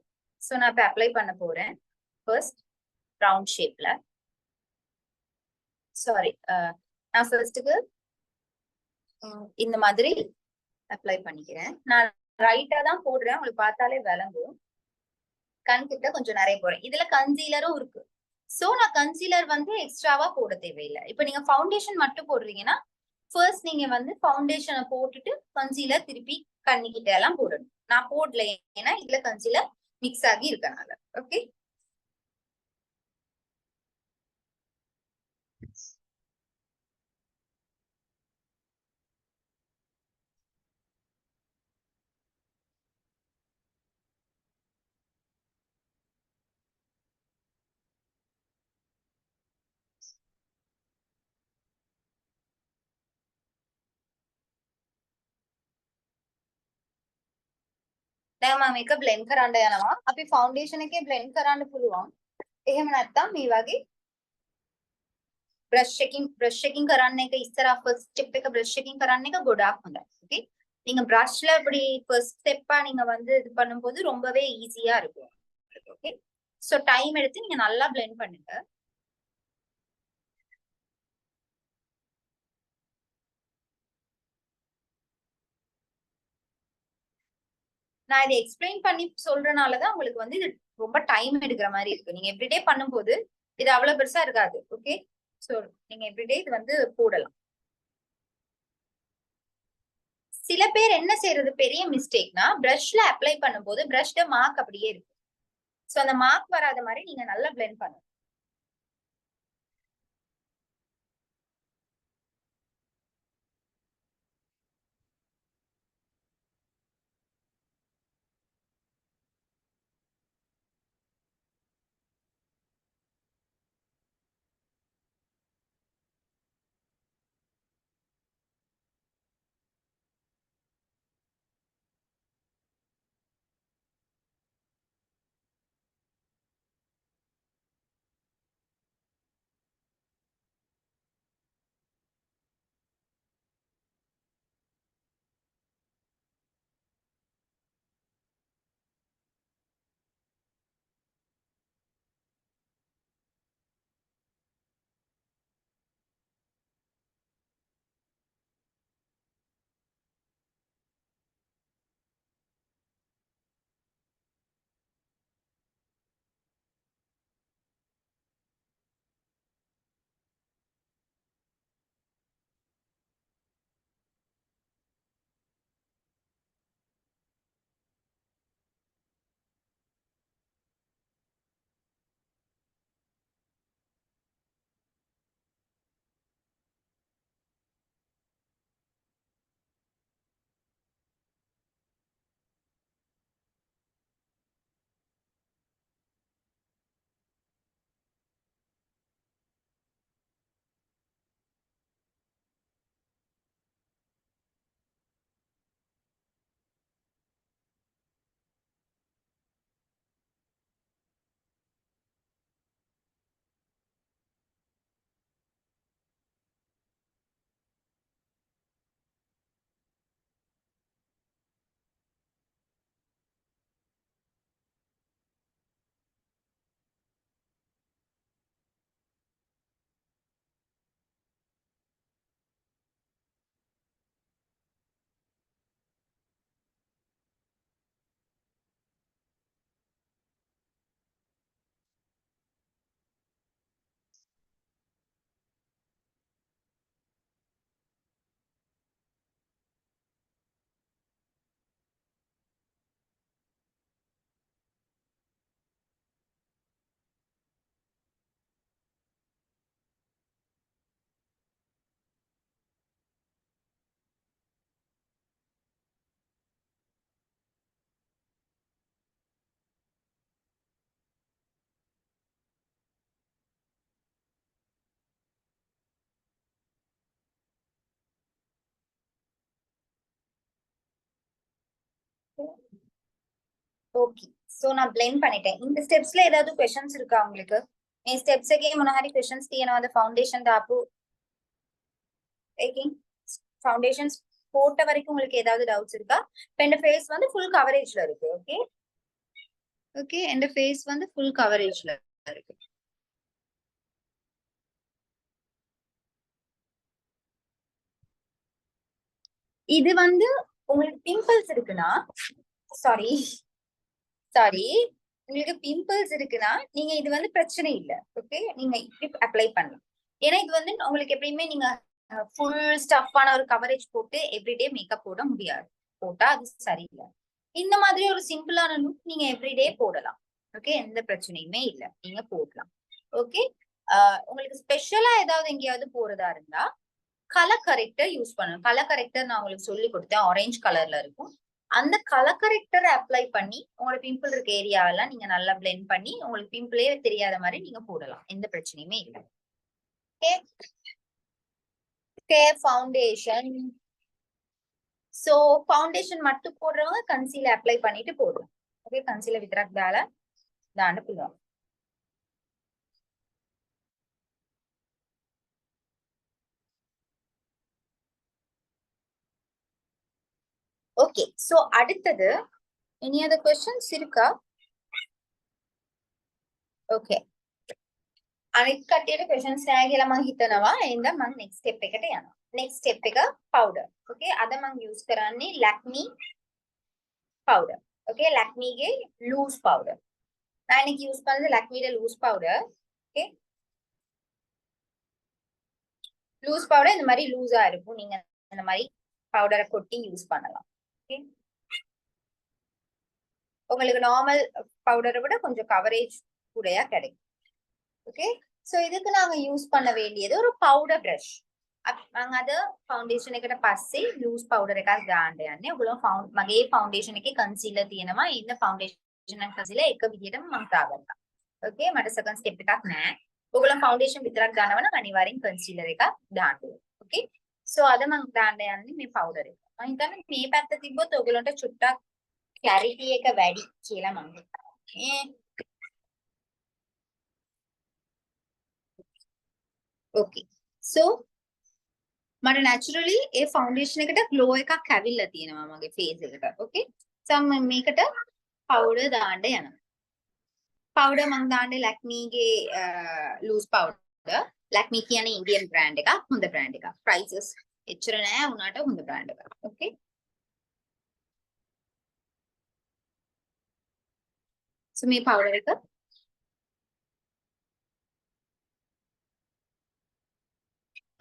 சோ நான் இப்ப அப்ளை பண்ண போறேன். ஃபர்ஸ்ட் ரவுண்ட் ஷேப்ல சாரி நான் ஃபர்ஸ்ட்டுக்கு இந்த மாதிரி அப்ளை பண்ணிக்கிறேன். நான் ரைட்டா தான் போடுறேன். உங்களுக்கு பார்த்தாலே விளங்கும். கண் கிட்ட கொஞ்சம் நிறைய போறேன். இதுல கன்சீலரும் இருக்கு. சோ நான் கன்சீலர் வந்து எக்ஸ்ட்ராவா போட தேவையில்லை. இப்ப நீங்க ஃபவுண்டேஷன் மட்டும் போடுறீங்கன்னா ஃபர்ஸ்ட் நீங்க வந்து ஃபவுண்டேஷனை போட்டுட்டு கன்சீலர் திருப்பி கண்ணிக்கிட்ட எல்லாம் போடணும். நான் போடல ஏன்னா இதுல கன்சீலர் மிக்ஸ் ஆகி இருக்கனால. ஓகே දැන් මම මේක බ්ලෙන්ඩ් කරන්න යනවා. අපි ෆවුන්ඩේෂන් එකේ බ්ලෙන්ඩ් කරන්න පුළුවන්. එහෙම නැත්නම් මේ වගේ brush checking කරන්න එක ඉස්සරහ first step එක brush checking කරන්න එක ගොඩාක් හොඳයි. ஓகே நீங்க brushல இப்படி first step-ஆ நீங்க வந்து இது பண்ணும்போது ரொம்பவே ஈஸியா இருக்கும். ஓகே சோ டைம் எடுத்து நீங்க நல்லா blend பண்ணுங்க. நான் இதை எக்ஸ்பிளைன் பண்ணி சொல்றனாலதான் உங்களுக்கு வந்து இது ரொம்ப டைம் எடுக்கிற மாதிரி இருக்கு. நீங்க எவ்ரிடே பண்ணும்போது இது அவ்வளவு பெருசா இருக்காது. ஓகே சோ நீங்க எவ்ரிடே இது வந்து போடலாம். சில பேர் என்ன செய்யறது பெரிய மிஸ்டேக்னா பிரஷ்ல அப்ளை பண்ணும்போது பிரஷ்ல மார்க் அப்படியே இருக்கு. சோ அந்த மார்க் வராத மாதிரி நீங்க நல்லா பிளெண்ட் பண்ணணும். ஓகே சோ நான் blend பண்ணிட்டேன். இந்த ஸ்டெப்ஸ்ல ஏதாவது क्वेश्चंस இருக்கா உங்களுக்கு? මේ ස්ටෙප්ස් එකේ මොන හරි क्वेश्चंस තියෙනවද ஃபவுண்டேஷன் දාපු එකකින් ஃபவுண்டேஷன்ஸ் போட்ட வரைக்கும் உங்களுக்கு ஏதாவது டவுட்ஸ் இருக்கா? இப்போ இந்த ஃபேஸ் வந்து ஃபுல் கவரேஜ்ல இருக்கு. ஓகே ஓகே இந்த ஃபேஸ் வந்து ஃபுல் கவரேஜ்ல இருக்கு. இது வந்து உங்களுக்கு பிம்பிள்ஸ் இருக்குன்னா சாரி சாரி உங்களுக்கு பிம்பிள்ஸ் இருக்குன்னா நீங்க இது வந்து பிரச்சனை இல்லை. ஓகே நீங்க இப்படி அப்ளை பண்ணலாம். ஏன்னா இது வந்து உங்களுக்கு எப்பயுமே நீங்க ஃபுல் ஸ்டஃப்பான ஒரு கவரேஜ் போட்டு எவ்ரிடே மேக்கப் போட முடியாது. போட்டா அது சரியில்லை. இந்த மாதிரி ஒரு சிம்பிளான லுக் நீங்க எவ்ரிடே போடலாம். ஓகே எந்த பிரச்சனையுமே இல்லை. நீங்க போடலாம். ஓகே உங்களுக்கு ஸ்பெஷலா ஏதாவது எங்கேயாவது போறதா இருந்தா கலர் கரெக்டர் யூஸ் பண்ணணும். கலர் கரெக்டர் நான் உங்களுக்கு சொல்லி கொடுத்தேன். ஆரஞ்சு கலர்ல இருக்கும். அந்த கலர் கரெக்டரை அப்ளை பண்ணி உங்களோட பிம்பிள் இருக்க ஏரியாவெல்லாம் நீங்க நல்லா பிளெண்ட் பண்ணி உங்களுக்கு பிம்பிளே தெரியாத மாதிரி நீங்க போடலாம். எந்த பிரச்சனையுமே இல்லை. ஓகே ஃபவுண்டேஷன் சோ ஃபவுண்டேஷன் மட்டும் போடுறவங்க கன்சீலர் அப்ளை பண்ணிட்டு போடுவோம். ஓகே, கன்சீலர் வித்ராக் தால தாண்ட போடுவோம். ஓகே, சோ அடுத்தது எனி அதர் क्वेश्चंस இருக்கா? ஓகே, අනිත් කටියට questions නැහැ කියලා මම හිතනවා. එහෙනම් මම next step එකට යනවා. next step එක powder. okay, අද මම use කරන්නේ Lakme powder. okay, Lakme ගේ loose powder. நான் இன்னைக்கு யூஸ் பண்ணது Lakme ல loose powder. okay, loose powder இந்த மாதிரி லூஸா இருக்கும். நீங்க இந்த மாதிரி பவுடரை கொட்டி யூஸ் பண்ணலாம். okay, உங்களுக்கு நார்மல் பவுடரை விட கொஞ்சம் கவரேஜ் கூடயா கிடைக்கும். ஓகே, சோ இதுக்கு நாங்க யூஸ் பண்ண வேண்டியது ஒரு பவுடர் பிரஷ். මම අද ෆවුන්ඩේෂන් එකට පස්සේ ලූස් පවුඩර් එකක් දාන්න යන්නේ. ඔයගොල්ලෝ මගේ ෆවුන්ඩේෂන් එකේ කන්සීලර් තියෙනවා. ඉන්න ෆවුන්ඩේෂන් එක කන්සීලර් එක විදිහටම මම දාගත්තා. ඕකේ, මට සෙකන්ඩ් ස්ටෙප් එකක් නැහැ. ඔයගොල්ලෝ ෆවුන්ඩේෂන් විතරක් දානවා නම් අනිවාර්යෙන් කන්සීලර් එකක් දාන්න ඕනේ. ඕකේ, සෝ අද මම දාන්න යන්නේ මේ පවුඩර් එක. මම හිතන්නේ මේ පැත්ත තිබ්බොත් ඔයගොල්ලන්ට චුට්ටක් ක්ලැරිටි එක වැඩි කියලා මම හිතනවා. ඕකේ, සෝ මට naturally ඒ ෆවුන්ඩේෂන් එකට ග්ලෝ එකක් ඇවිල්ලා තියෙනවා මගේ ෆේස් එකට. ඕකේ, සෝ මම මේකට පවුඩර් දාන්න යනවා. පවුඩර් මම දාන්නේ Lakme ගේ ලූස් පවුඩර්. Lakme කියන්නේ ඉන්දියන් බ්‍රෑන්ඩ් එකක්, හොඳ බ්‍රෑන්ඩ් එකක්. ප්‍රයිසස් එච්චර නෑ උනාට හොඳ බ්‍රෑන්ඩ් එකක්. ඕකේ, සෝ මේ පවුඩර් එක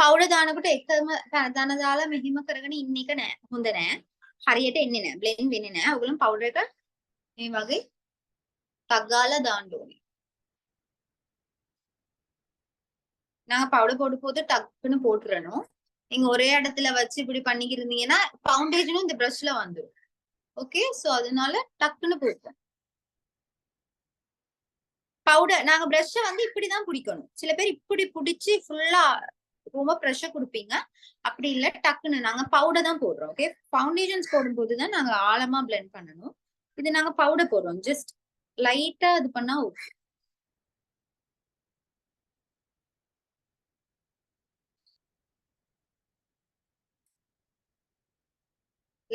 පවුඩර් දානකොට එකම දන දාලා මෙහිම කරගෙන ඉන්න එක නෑ. හොඳ නෑ. හරියට එන්නේ නෑ. බ්ලෙන්ඩ් වෙන්නේ නෑ. ඔයගොල්ලෝ පවුඩර් එක මේ වගේ ටක් ගාලා දාන්න ඕනේ. நாங்க பவுடர் போட்டு போட்டு டக்குன்னு போட்டுறணும். நீங்க ஒரே இடத்துல வச்சு இப்படி பண்ணிக்கிருந்தீங்கன்னா ஃபவுண்டேஷனும் இந்த பிரஷ்ல வந்துடும். ஓகே, சோ அதனால டக்குன்னு போட்டோம். பவுடர் நாங்க பிரஷ்ஷை வந்து இப்படிதான் பிடிக்கணும். சில பேர் இப்படி பிடிச்சி ஃபுல்லா ரொம்ப ப்ரெஷர் கொடுப்பீங்க. அப்படி இல்ல, டக்குன்னு நாங்க பவுடர் தான் போடுறோம். ஓகே, ஃபவுண்டேஷன்ஸ் போடும்போது தான் நாங்க ஆழமா பிளெண்ட் பண்ணணும். இது நாங்க பவுடர் போடுறோம். ஜஸ்ட் லைட்டா இது பண்ணா ஓகே.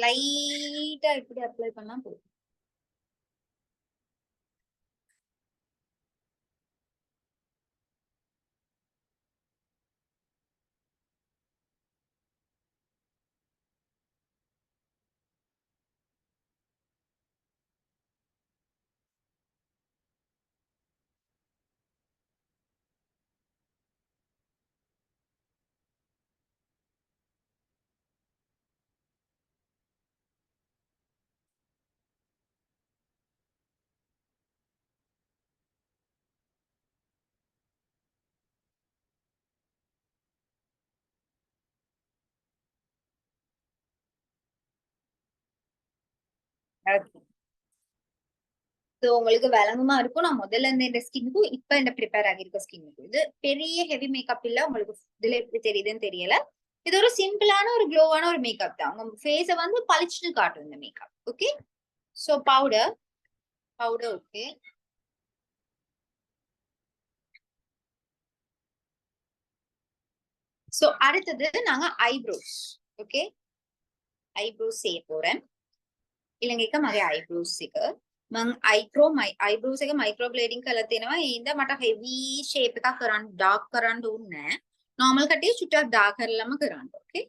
லைட்டா இப்படி அப்ளை பண்ணா போதும். ஓகே, சோ உங்களுக்கு விளங்குமா இருக்கும். நான் முதல்ல இருந்த இந்த ஸ்கின்னுக்கும் இப்ப இந்த ப்ரிப்பேர் ஆகியிருக்க ஸ்கின்னுக்கும் இது பெரிய ஹெவி மேக்கப் இல்ல. உங்களுக்கு இதுல எப்படி தெரியுதுன்னு தெரியல. இது ஒரு சிம்பிளான ஒரு க்ளோவான ஒரு மேக்கப் தான். உங்க ஃபேஸ வந்து பளிச்சுன்னு காட்டும் இந்த makeup. Okay, so powder okay. So அடுத்தது நாங்க ஐப்ரோஸ். ஓகே, ஐப்ரோஸ் செய்ய போறேன். ඊළඟ මගේ ஐப்ரோஸ் එක මම ஐப்ரோஸ் එක මයික්‍රෝ බ්ලේඩින් කරලා තියෙනවා. ඒඳ මට හෙවි ෂේප් එකක් කරන්න ඩාර්ක් කරන්න ඕනේ නැහැ. நார்மல் கட்டியே சுட்டா டார்க் இல்லாம කරන්න. ஓகே,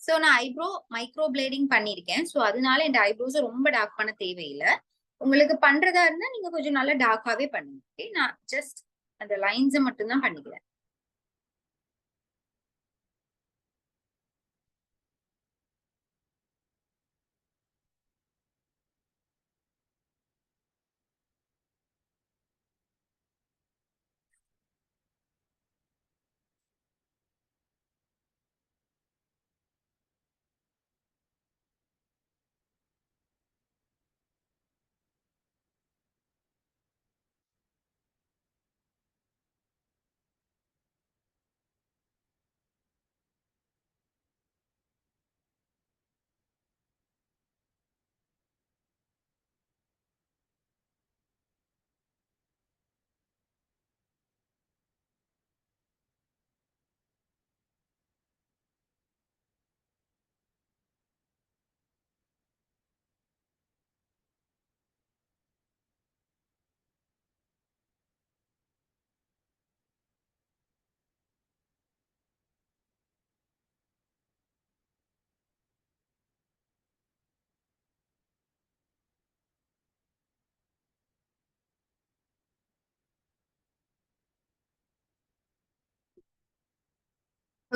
சோ நான் ஐப்ரோ மைக்ரோ பிளேடிங் பண்ணிருக்கேன். சோ அதனால இந்த ஐப்ரோஸ் ரொம்ப டார்க் பண்ண தேவையில்லை. உங்களுக்கு பண்றதா இருந்தா நீங்க கொஞ்சம் நல்லா டார்க்காவே பண்ணுங்க. ஓகே, நான் ஜஸ்ட் அந்த லைன்ஸ் மட்டும் தான் பண்ணிக்கிறேன்.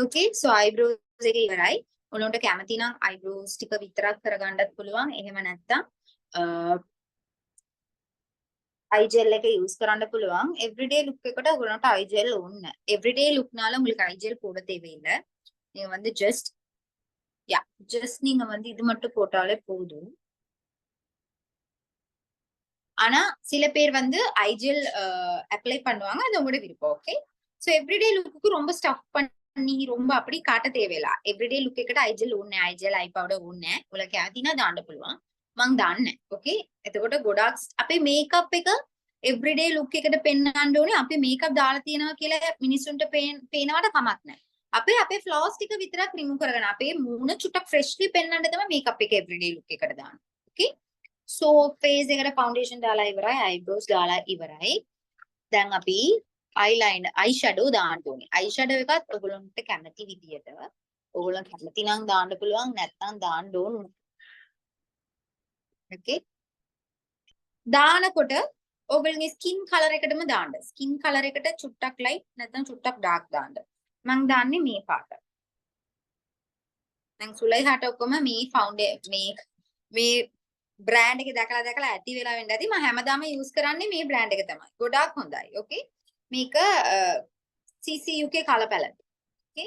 Okay, so eyebrows එක ඉවරයි. ඔයාලට කැමති නම් eyebrows ටික විතරක් කරගන්නත් පුළුවන්. එහෙම නැත්නම් eye gel එක யூஸ் කරන්න පුළුවන්. everyday look එකට ඔයාලට eye gel ඕනේ නැහැ. everyday look னால உங்களுக்கு eye gel போட தேவையில்லை. நீங்க வந்து just நீங்க வந்து இது மட்டும் போட்டாலே போதும். ஆனா சில பேர் வந்து eye gel அப்ளை பண்ணுவாங்க. அது உங்களோட விருப்பம். ஓகே. சோ everyday lookக்கு ரொம்ப ஸ்டஃப் பண்ணி ரொம்ப அப்படி காட்ட தேவையில்லை. everyday look එකට eye gel ඕනේ. eye gel eye powder ඕනේ. ඔයාලා කැමති නම් දාන්න පුළුවන්. මං දාන්නේ. ඕකේ. එතකොට ගොඩාක් අපේ මේකප් එක everyday look එකට පෙන්වන්න ඕනේ. අපි මේකප් දාලා තියෙනවා කියලා මිනිස්සුන්ට පේනවට කමක් නැහැ. අපේ flaws ටික විතරක් remove කරගන්න. අපේ මූණ චුට්ටක් freshly පෙන්වන්න තමයි මේකප් එක everyday look එකට දාන්නේ. ඕකේ. so face එකට foundation දාලා ඉවරයි. eyebrows දාලා ඉවරයි. දැන් අපි eyeliner eyeshadow දාන්න ඕනේ. eyeshadow එකත් ඔයගොල්ලන්ට කැමති විදියට ඔයගොල්ලන් කැමති නම් දාන්න පුළුවන් නැත්නම් දාන්න ඕනේ. okay දානකොට ඔයගොල්ලන්ගේ skin color එකටම දාන්න. skin color එකට චුට්ටක් light නැත්නම් චුට්ටක් dark දාන්න. මම දාන්නේ මේ පාට. දැන් සුලයිහාට ඔක්කොම මේ මේ බ්‍රෑන්ඩ් එක දැකලා ඇති වෙලා වෙන්න ඇති. මම හැමදාම යූස් කරන්නේ මේ බ්‍රෑන්ඩ් එක තමයි. ගොඩාක් හොඳයි. ඕකේ. මේක CCUK color palette. ඕකේ.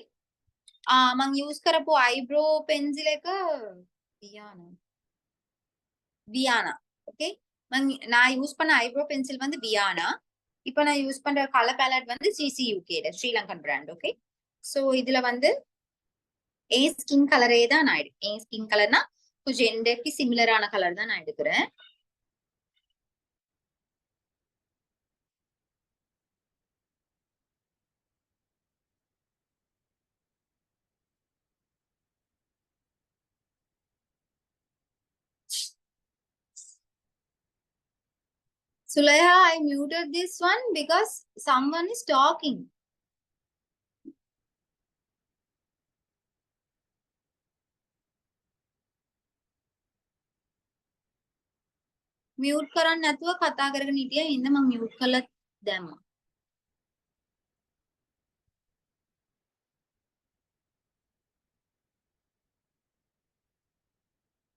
මම යූස් කරපු eyebrow pencil එක வியானா. ஓகே. நான் யூஸ் பண்ண ஐப்ரோ பென்சில் வந்து வியானா. இப்போ நான் யூஸ் பண்ற கலர் பேலட் வந்து CCUK Sri Lankan brand. Okay. So இதுல வந்து என் ஸ்கின் கலரே தான் நான் என் ஸ்கின் கலர்னா கொஞ்சம் எண்டக்கு சிமிலரான கலர் தான் நான் எடுக்கிறேன். Sulaiha, I muted this one because someone is talking. Mute කරන්න නැතුව කතා කරගෙන හිටියා. ඉන්න මම මියුට් කරලා දැම්මා.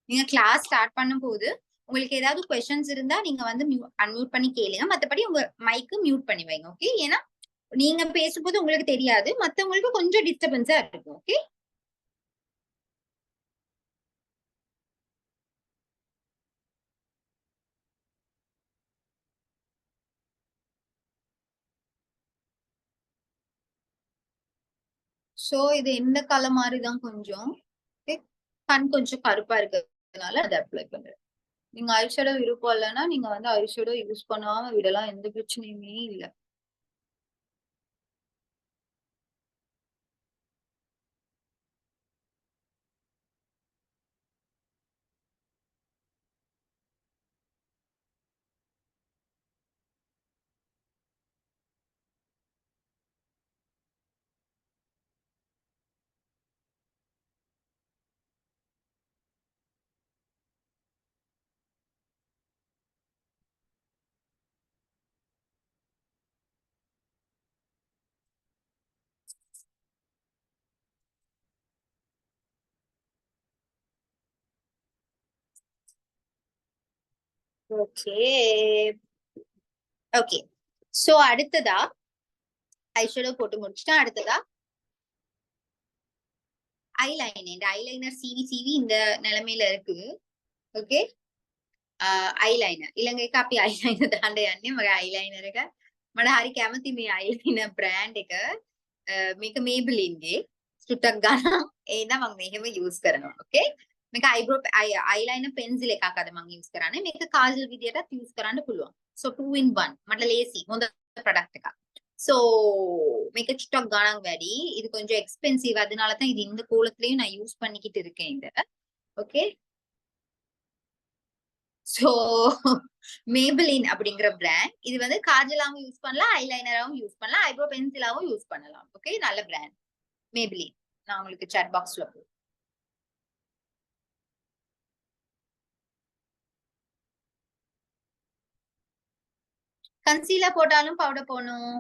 நீங்க கிளாஸ் ஸ்டார்ட் பண்ணும்போது உங்களுக்கு ஏதாவது क्वेश्चंस இருந்தா நீங்க வந்து அன்மியூட் பண்ணி கேளுங்க. மத்தபடி உங்க மைக் மியூட் பண்ணி வைங்க. ஓகே. ஏன்னா நீங்க பேசும்போது உங்களுக்கு தெரியாது, மத்தவங்களுக்கு கொஞ்சம் டிஸ்டர்பன்ஸா இருக்கும். ஓகே. சோ இது எந்த கலர் மாதிரி தான் கொஞ்சம் கண் கொஞ்சம் கருப்பா இருக்கிறதுனால அதை அப்ளை பண்றேன். நீங்க ஐஷேடோ விருப்பம் இல்லைன்னா நீங்க வந்து ஐஷேடோ யூஸ் பண்ணாம விடலாம். எந்த பிரச்சனையுமே இல்லை. ஓகே. ஓகே. சோ அடுத்ததா ஐஷேடோ போட்டு முடிச்சுட்டா அடுத்ததா ஐலைனர். இந்த ஐலைனர் சீவி இந்த நிலைமையில இருக்கு. ஓகே. අයිලයිනර් ඊළඟ එක අපි අයිලයිනර් දාන්න යන්නේ. මගේ අයිලයිනර් එක මට හරි කැමති මේ අයිලයිනර් බ්‍රෑන්ඩ් එක. මේක Maybelline ගේ චුට්ටක් ගන්න. එහෙනම් මම මෙහෙම යූස් කරනවා. ඕකේ. මේක අයිලයිනර් පෙන්සිල් එකක් අද මම යූස් කරන්නේ. මේක කාජල් විදියටත් යූස් කරන්න පුළුවන්. so 2 in 1 මට ලේසි හොඳ ප්‍රොඩක්ට් එකක්. so මේක චුට්ටක් ගණන් වැඩි. இது கொஞ்சம் எக்ஸ்பென்சிவ். அதனால தான் இது இந்த கோலத்துலயும் நான் யூஸ் பண்ணிக்கிட்டு இருக்கேன் இத. ஓகே. சோ Maybelline அப்படிங்கிற பிராண்ட். இது வந்து காஜலாவும் யூஸ் பண்ணலாம், ஐலைனராவும் யூஸ் பண்ணலாம், ஐப்ரோ பென்சிலாவும் யூஸ் பண்ணலாம். ஓகே. நல்ல பிராண்ட் Maybelline. நான் உங்களுக்கு chat பாக்ஸ்ல போடுறேன். கன்சீலர் போட்டாலும் பவுடர் போடணும்,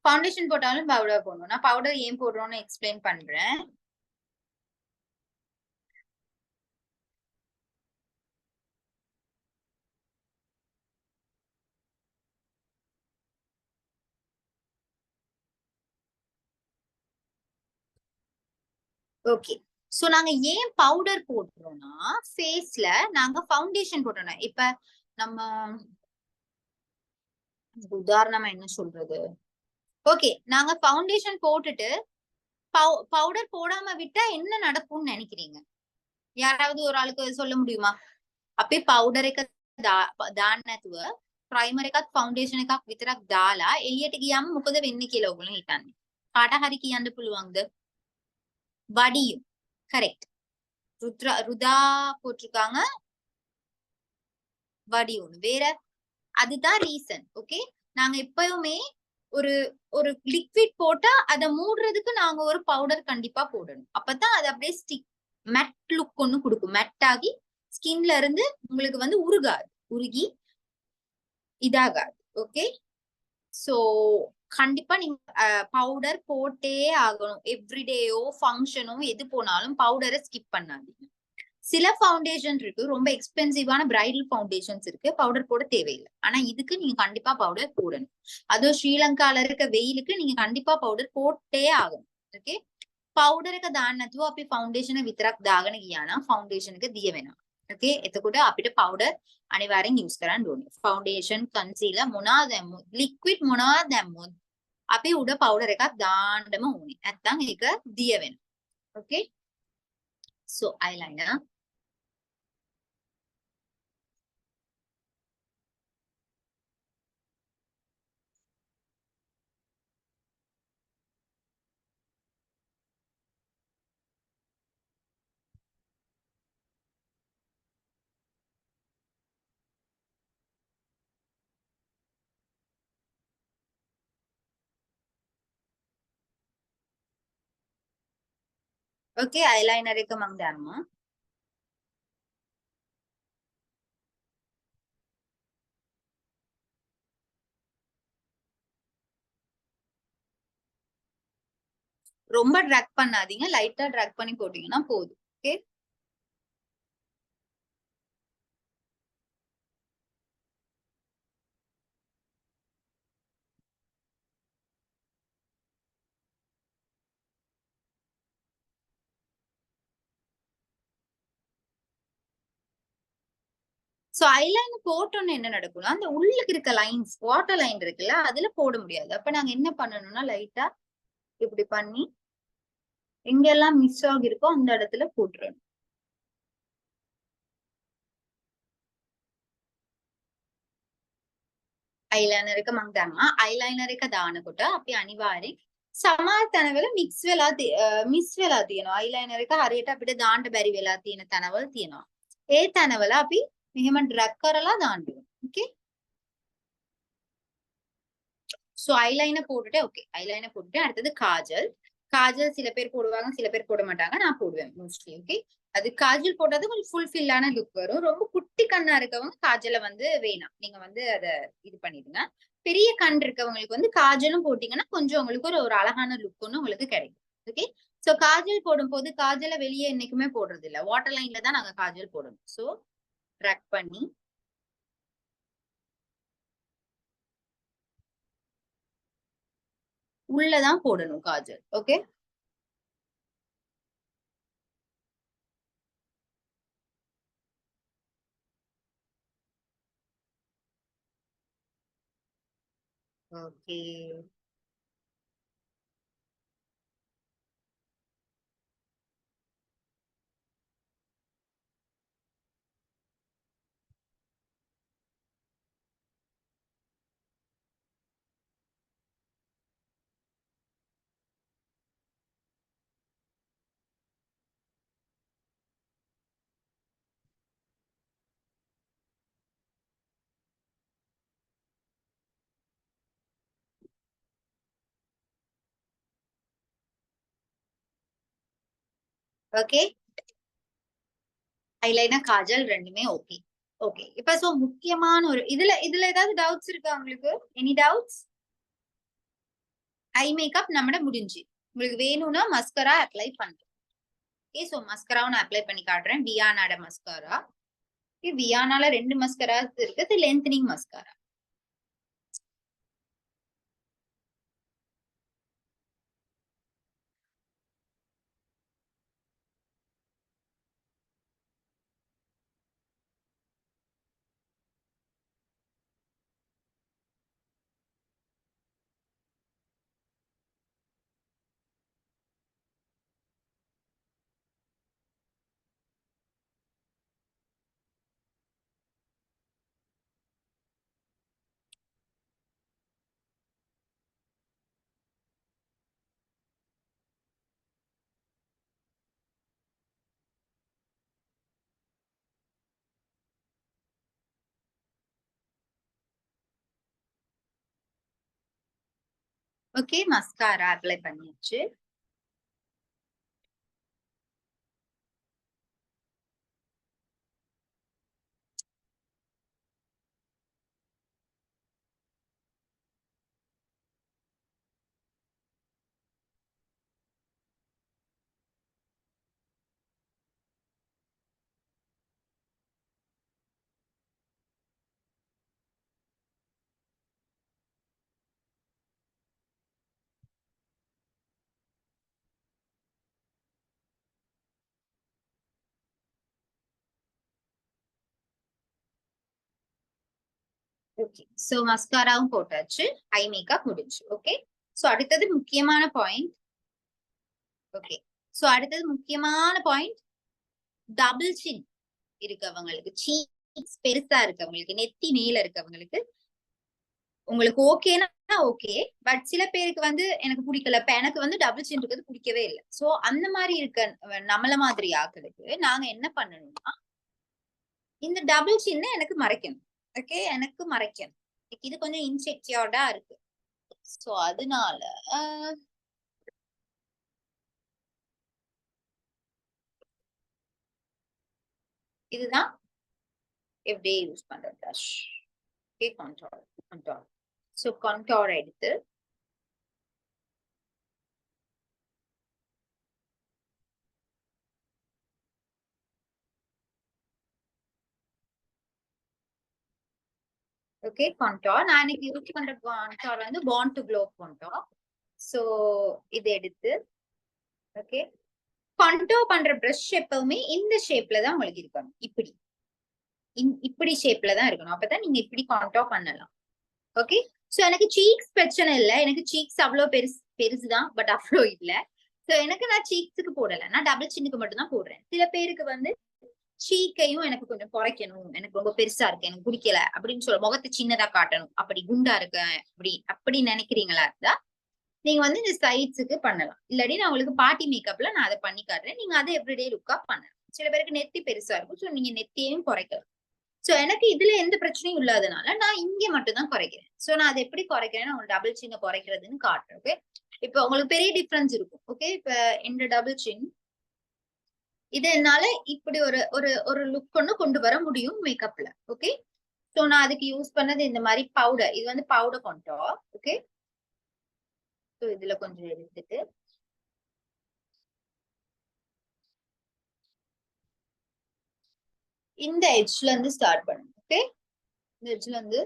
ஃபவுண்டேஷன் போட்டாலும் பவுடர் போடணும். நான் பவுடர் ஏன் போடுறோம்னு எக்ஸ்பிளைன் பண்றேன். ஓகே. சோ நாங்க ஏன் பவுடர் போடுறோம்னா ஃபேஸ்ல நாங்க ஃபவுண்டேஷன் போட்டோம். இப்ப நம்ம உதாரணமா என்ன சொல்றது, ஓகே நாங்க ஃபவுண்டேஷன் போட்டுட்டு பவுடர் போடாம விட்டா என்ன நடக்கும்னு நினைக்கிறீங்க? யாராவது ஒரு ஆளுக்கு சொல்ல முடியுமா? අපි පවුඩර් එක දාන්න නැතුව ප්‍රයිමර් එකක් ෆවුන්ඩේෂන් එකක් විතරක් දාලා එළියට ගියාම මොකද වෙන්නේ කියලා ඔයගොල්ලෝ හිතන්නේ? කාට හරි කියන්න පුළුවන්ද? வடியும். கரெக்ட். ருதா போட்டிருக்காங்க, வடியும். வேற அதுதான் ரீசன். ஓகே, நாங்க எப்பவுமே ஒரு ஒரு லிக்விட் போட்டா அதை மூடுறதுக்கு நாங்க ஒரு பவுடர் கண்டிப்பா போடணும். அப்பதான் அது அப்படியே ஸ்டிக் மேட் லுக் ஒண்ணு கொடுக்கும். மேட் ஆகி ஸ்கின்ல இருந்து உங்களுக்கு வந்து உருகாது, உருகி இதாகாது. ஓகே, சோ கண்டிப்பா நீங்க பவுடர் போட்டே ஆகணும். எவ்ரிடேயோ ஃபங்க்ஷனோ எது போனாலும் பவுடரை ஸ்கிப் பண்ணாதீங்க. சில ஃபவுண்டேஷன் இருக்கு, ரொம்ப எக்ஸ்பென்சிவான பிரைடல் ஃபவுண்டேஷன்ஸ் இருக்கு, பவுடர் போட தேவையில்லை. ஆனா இதுக்கு நீங்க கண்டிப்பா பவுடர் போடணும். அதுவும் ஸ்ரீலங்கால இருக்க வெயிலுக்கு நீங்க கண்டிப்பா பவுடர் போட்டே ஆகணும். ஓகே, පවුඩර් එක දාන්න නැතුව අපි ෆවුන්ඩේෂන් එක විතරක් දාගෙන ගියා නම් ෆවුන්ඩේෂන් එක දිය වෙනවා. ඕකේ, එතකොට අපිට පවුඩර් අනිවාර්යෙන් යූස් කරන්න ඕනේ. ෆවුන්ඩේෂන්, කන්සීලර් මොනවා දැම්මොත්, ලික්විඩ් මොනවා දැම්මොත් අපි උඩ පවුඩර් එකක් දාන්නම ඕනේ. නැත්නම් ඒක දිය වෙනවා. ඕකේ, සෝ අයිලයිනර් ඕකේ, අයිලයිනර් එක මම දැම්මා. ரொம்ப ட்ராக் பண்ணாதீங்க, லைட்டா ட்ராக் பண்ணி போட்டீங்கன்னா போதும். ஓகே, சோ ஐலைனர் போட்டோன்னு என்ன நடக்கும்னா, அந்த உள்ளுக்கு இருக்க லைன்ஸ், வாட்டர் லைன் இருக்குல்ல, அதுல போட முடியாது. அப்ப நாங்க என்ன பண்ணணும்னா லைட்டா இப்படி பண்ணி எங்கெல்லாம் மிஸ் ஆகிருக்கோ அந்த இடத்துல போட்டுறணும். අයිලයිනර් එක මම දැම්මා. අයිලයිනර් එක දානකොට අපි අනිවාර්යෙන් සමහර තැනවල මිස් වෙලා තියෙනවා. අයිලයිනර් එක හරියට අපිට දාන්න බැරි වෙලා තියෙන තැනවල තියෙනවා. ඒ තැනවල අපි මෙහෙම ඩ්‍රැග් කරලා දාන්න ඕනේ. ஓகே, சோ ஐலைனர் போட்டுட்டு, ஓகே ஐலைனர் போட்டுட்டு அடுத்தது காஜல். காஜல் சில பேர் போடுவாங்க, சில பேர் போட மாட்டாங்க. நான் போடுவேன் மோஸ்ட்லி. ஓகே, அது காஜல் போட்டது கொஞ்சம் ஃபுல்ஃபில்லான லுக் வரும். ரொம்ப குட்டி கண்ணா இருக்கவங்க காஜலை வந்து வேணாம், நீங்க வந்து அத இது பண்ணிடுங்க. பெரிய கண் இருக்கவங்களுக்கு வந்து காஜலும் போட்டீங்கன்னா கொஞ்சம் உங்களுக்கு ஒரு அழகான லுக் ஒண்ணு உங்களுக்கு கிடைக்கும். ஓகே, சோ காஜல் போடும் போது காஜலை வெளியே என்னைக்குமே போடுறது இல்ல, வாட்டர் லைன்ல தான் நாங்க காஜல் போடணும். சோ ட்ராக் பண்ணி உள்ளதான் போடணும் Kajal. Okay, okay, okay, eyeliner Kajal ரெண்டுமே ஓகே. ஓகே, இப்ப சோ முக்கியமான ஒரு இதுல இதுல ஏதாவது டவுட்ஸ் இருக்கா உங்களுக்கு? Any doubts? ஐ மேக்கப் நம்மட முடிஞ்சு. உங்களுக்கு வேணும்னா மஸ்கரா அப்ளை பண்றேன். ஓகே, சோ மஸ்கராவும் நான் அப்ளை பண்ணி காட்டுறேன். வியானாட மஸ்காரா. வியானால 2 மஸ்கராஸ் இருக்கு. இது லென்த்னிங் மஸ்காரா. ஓகே, மஸ்காரா அப்ளை பண்ணியாச்சு. ஓகே, சோ மஸ்காராவும் போட்டாச்சு. ஐ மேக்கப் முடிஞ்சு. ஓகே, சோ அடுத்தது முக்கியமான பாயிண்ட். ஓகே, சோ அடுத்தது முக்கியமான பாயிண்ட், டபுள் சின் இருக்கவங்களுக்கு, சீக்ஸ் பெருசா இருக்கவங்களுக்கு, நெத்தி மேல இருக்கவங்களுக்கு உங்களுக்கு ஓகேனா ஓகே. பட் சில பேருக்கு வந்து எனக்கு பிடிக்கல. இப்ப எனக்கு வந்து டபுள் சின் இருக்கிறது பிடிக்கவே இல்லை. சோ அந்த மாதிரி இருக்க நம்மள மாதிரி ஆக்களுக்கு நாங்க என்ன பண்ணணும்னா, இந்த டபுள் சின்ன எனக்கு மறைக்கணும். ஓகே, எனக்கு மறைக்கணும். இது கொஞ்சம் இன்செக்யூர்டா இருக்கு. சோ அதனால இதுதான் எப்படி யூஸ் பண்றது blush. Okay, contour contour. So contour எடுத்து ஓகே கான்டோர். நான் இன்னைக்கு யூஸ் பண்ற கான்டோர் வந்து bond to glow contour. So இது எடுத்து ஓகே, கான்டோர் பண்ற பிரஷ் எப்பவுமே இந்த ஷேப்ல தான் உங்களுக்கு இருக்கணும். இப்படி இப்படி ஷேப்ல தான் இருக்கணும். அப்பதான் நீங்க இப்படி கான்டோர் பண்ணலாம். ஓகே, சோ எனக்கு சீக்ஸ் பிரச்சனை இல்ல. எனக்கு சீக்ஸ் அவ்வளவு பெருசுதான், பட் அவ்வளோ இல்ல. சோ எனக்கு நான் சீக்ஸுக்கு போடல, நான் டபுள் சின்னுக்கு மட்டும் தான் போடுறேன். சில பேருக்கு வந்து சீக்கையும் எனக்கு கொஞ்சம் குறைக்கணும், எனக்கு ரொம்ப பெருசா இருக்கு, எனக்கு பிடிக்கல அப்படின்னு சொல்ல, முகத்தை சின்னதா காட்டணும், அப்படி குண்டா இருக்கேன் அப்படி அப்படி நினைக்கிறீங்களா இருந்தா நீங்க வந்து இந்த சைட்ஸுக்கு பண்ணலாம். இல்லாட்டி நான் உங்களுக்கு பார்ட்டி மேக்கப்ல நான் அதை பண்ணி காட்டுறேன். நீங்க அதை எவ்ரிடே லுக்கா பண்ணலாம். சில பேருக்கு நெத்தி பெருசா இருக்கும். சோ நீங்க நெத்தியையும் குறைக்கலாம். சோ எனக்கு இதுல எந்த பிரச்சனையும் இல்லாதனால நான் இங்க மட்டும் தான் குறைக்கிறேன். சோ நான் அதை எப்படி குறைக்கிறேன்னு உங்களுக்கு டபுள் சின்ன குறைக்கிறதுன்னு காட்டுறேன். ஓகே, இப்ப உங்களுக்கு பெரிய டிஃபரன்ஸ் இருக்கும். ஓகே, இப்ப இந்த டபுள் சின் இது என்னால இப்படி ஒரு ஒரு ஒரு லுக் ஒண்ணு கொண்டு வர முடியும் மேக்கப்ல. ஓகே, சோ நான் அதுக்கு யூஸ் பண்ணது இந்த மாதிரி பவுடர். இது வந்து பவுடர் கான்டோர். ஓகே, சோ இதுல கொஞ்சம் எடுத்துட்டு இந்த எட்ஜ்ல இருந்து ஸ்டார்ட் பண்ணுங்க. ஓகே, இந்த எட்ஜ்ல இருந்து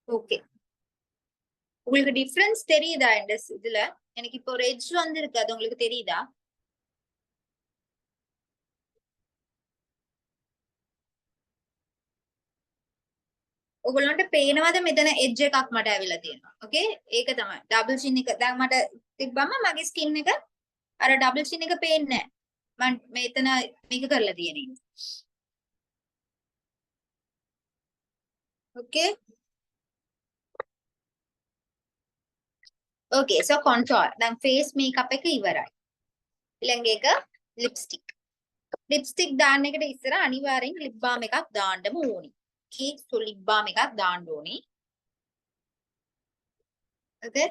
ஓகே, உங்களுக்கு டிஃபரன்ஸ் தெரியுதா இந்த இதுல? எனக்கு இப்போ ஒரு எட்ஜ் வந்து இருக்கு, அது உங்களுக்கு தெரியுதா? ඔගොල්ලන්ට පේනවද මෙතන එජ් එකක් මට ඇවිල්ලා තියෙනවා. ඕකේ, ඒක තමයි. ඩබල් චින් එක දැන් මට තිබ්බම මගේ ස්කින් එක අර ඩබල් චින් එක පේන්නේ නැහැ. මම මෙතන මේක කරලා තියෙන ඉන්නේ. ඕකේ. ඕකේ, so contour. දැන් face makeup එක ඉවරයි. ඊළඟ එක lipstick. lipstick දාන්න එකට ඉස්සර අනිවාර්යෙන් lip balm එකක් දාන්නම ඕනි. okay, so lip balm එකක් දාන්න ඕනි. okay,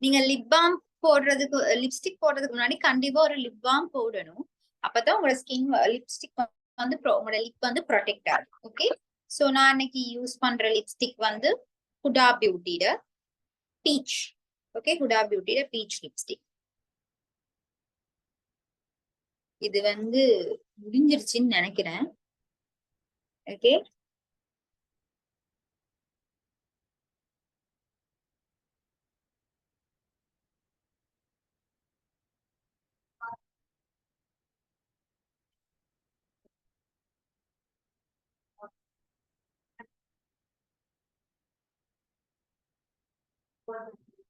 நீங்க லிப் பாம் போடுறதுக்கு லிப்ஸ்டிக் போடுறதுக்கு முன்னாடி கண்டிப்பா ஒரு லிப் பாம் போடணும். அப்பதான் உங்களோட ஸ்கின் லிப்ஸ்டிக் வந்து உங்களோட லிப் வந்து ப்ரொடெக்ட் ஆகும். ஓகே, சோ நான் இன்னைக்கு யூஸ் பண்ற லிப்ஸ்டிக் வந்து ஹுடா பியூட்டியோட பீச். ஓகே, ஹுடா பியூட்டியோட பீச் லிப்ஸ்டிக். இது வந்து முடிஞ்சிருச்சுன்னு நினைக்கிறேன். ஓகே,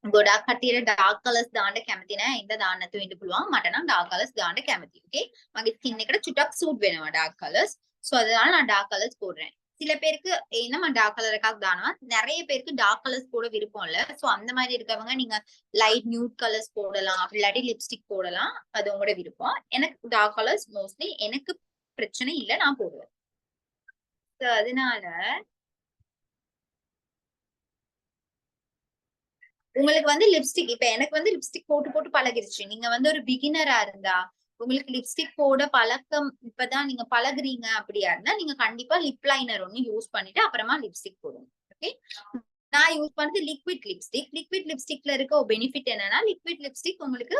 ගොඩක් කටියට ඩාර්ක් කලර්ස් දාන්න කැමති නෑ. ඉතින් දාන්න නැතුව ඉන්න පුළුවන්. මට නම් ඩාර්ක් කලර්ස් දාන්න කැමතියි. ஓகே, මගේ ස්කින් එකට චුටක් සූට් වෙනවා ඩාර්க் කලර්ஸ். சோ அதனால நான் டார்க் கலர்ஸ் போடுறேன். சில பேருக்கு நம்ம டார்க் கலர் එකක් දානවා. நிறைய பேருக்கு டார்க் கலர்ஸ் போட விருப்பம் இல்ல. சோ அந்த மாதிரி இருக்கவங்க நீங்க லைட் நியூட் கலர்ஸ் போடலாம். அப்படி இல்லாட்டி லிப்ஸ்டிக் போடலாம். அது உங்களோட விருப்பம். எனக்கு டார்க் கலர்ஸ் மோஸ்ட்லி எனக்கு பிரச்சனை இல்ல, நான் போடுவேன். சோ அதனால உங்களுக்கு வந்து லிப்ஸ்டிக், இப்ப எனக்கு வந்து லிப்ஸ்டிக் போட்டு போட்டு பழகிருச்சு. நீங்க வந்து ஒரு பிகினரா இருந்தா, உங்களுக்கு லிப்ஸ்டிக் போட பழக்கம் இப்பதான் நீங்க பழகுறீங்க அப்படியா இருந்தா, நீங்க கண்டிப்பா லிப் லைனர் ஒண்ணு யூஸ் பண்ணிட்டு அப்புறமா லிப்ஸ்டிக் போடுங்க. ஓகே, நான் யூஸ் பண்ணது லிக்விட் லிப்ஸ்டிக். லிக்விட் லிப்ஸ்டிக்ல இருக்க ஒரு பெனிஃபிட் என்னன்னா, லிக்விட் லிப்ஸ்டிக் உங்களுக்கு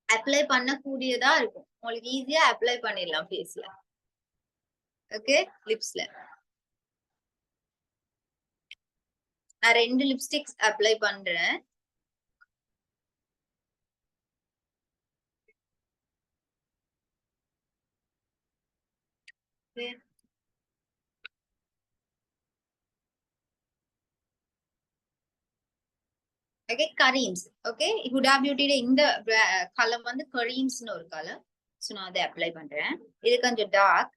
அப்ளை பண்ணக்கூடியதா இருக்கும். உங்களுக்கு ஈஸியா அப்ளை பண்ணிடலாம் ஃபேஸ்ல. ஓகே, லிப்ஸ்ல நான் 2 லிப்ஸ்டிக்ஸ் அப்ளை பண்றேன். ஓகே, கரீம்ஸ். ஓகே, ஹுடா பியூட்டில இந்த கலர் வந்து கரீம்ஸ்னு ஒரு கலர். சோ நான் அதை அப்ளை பண்றேன். இது கொஞ்சம் டார்க்.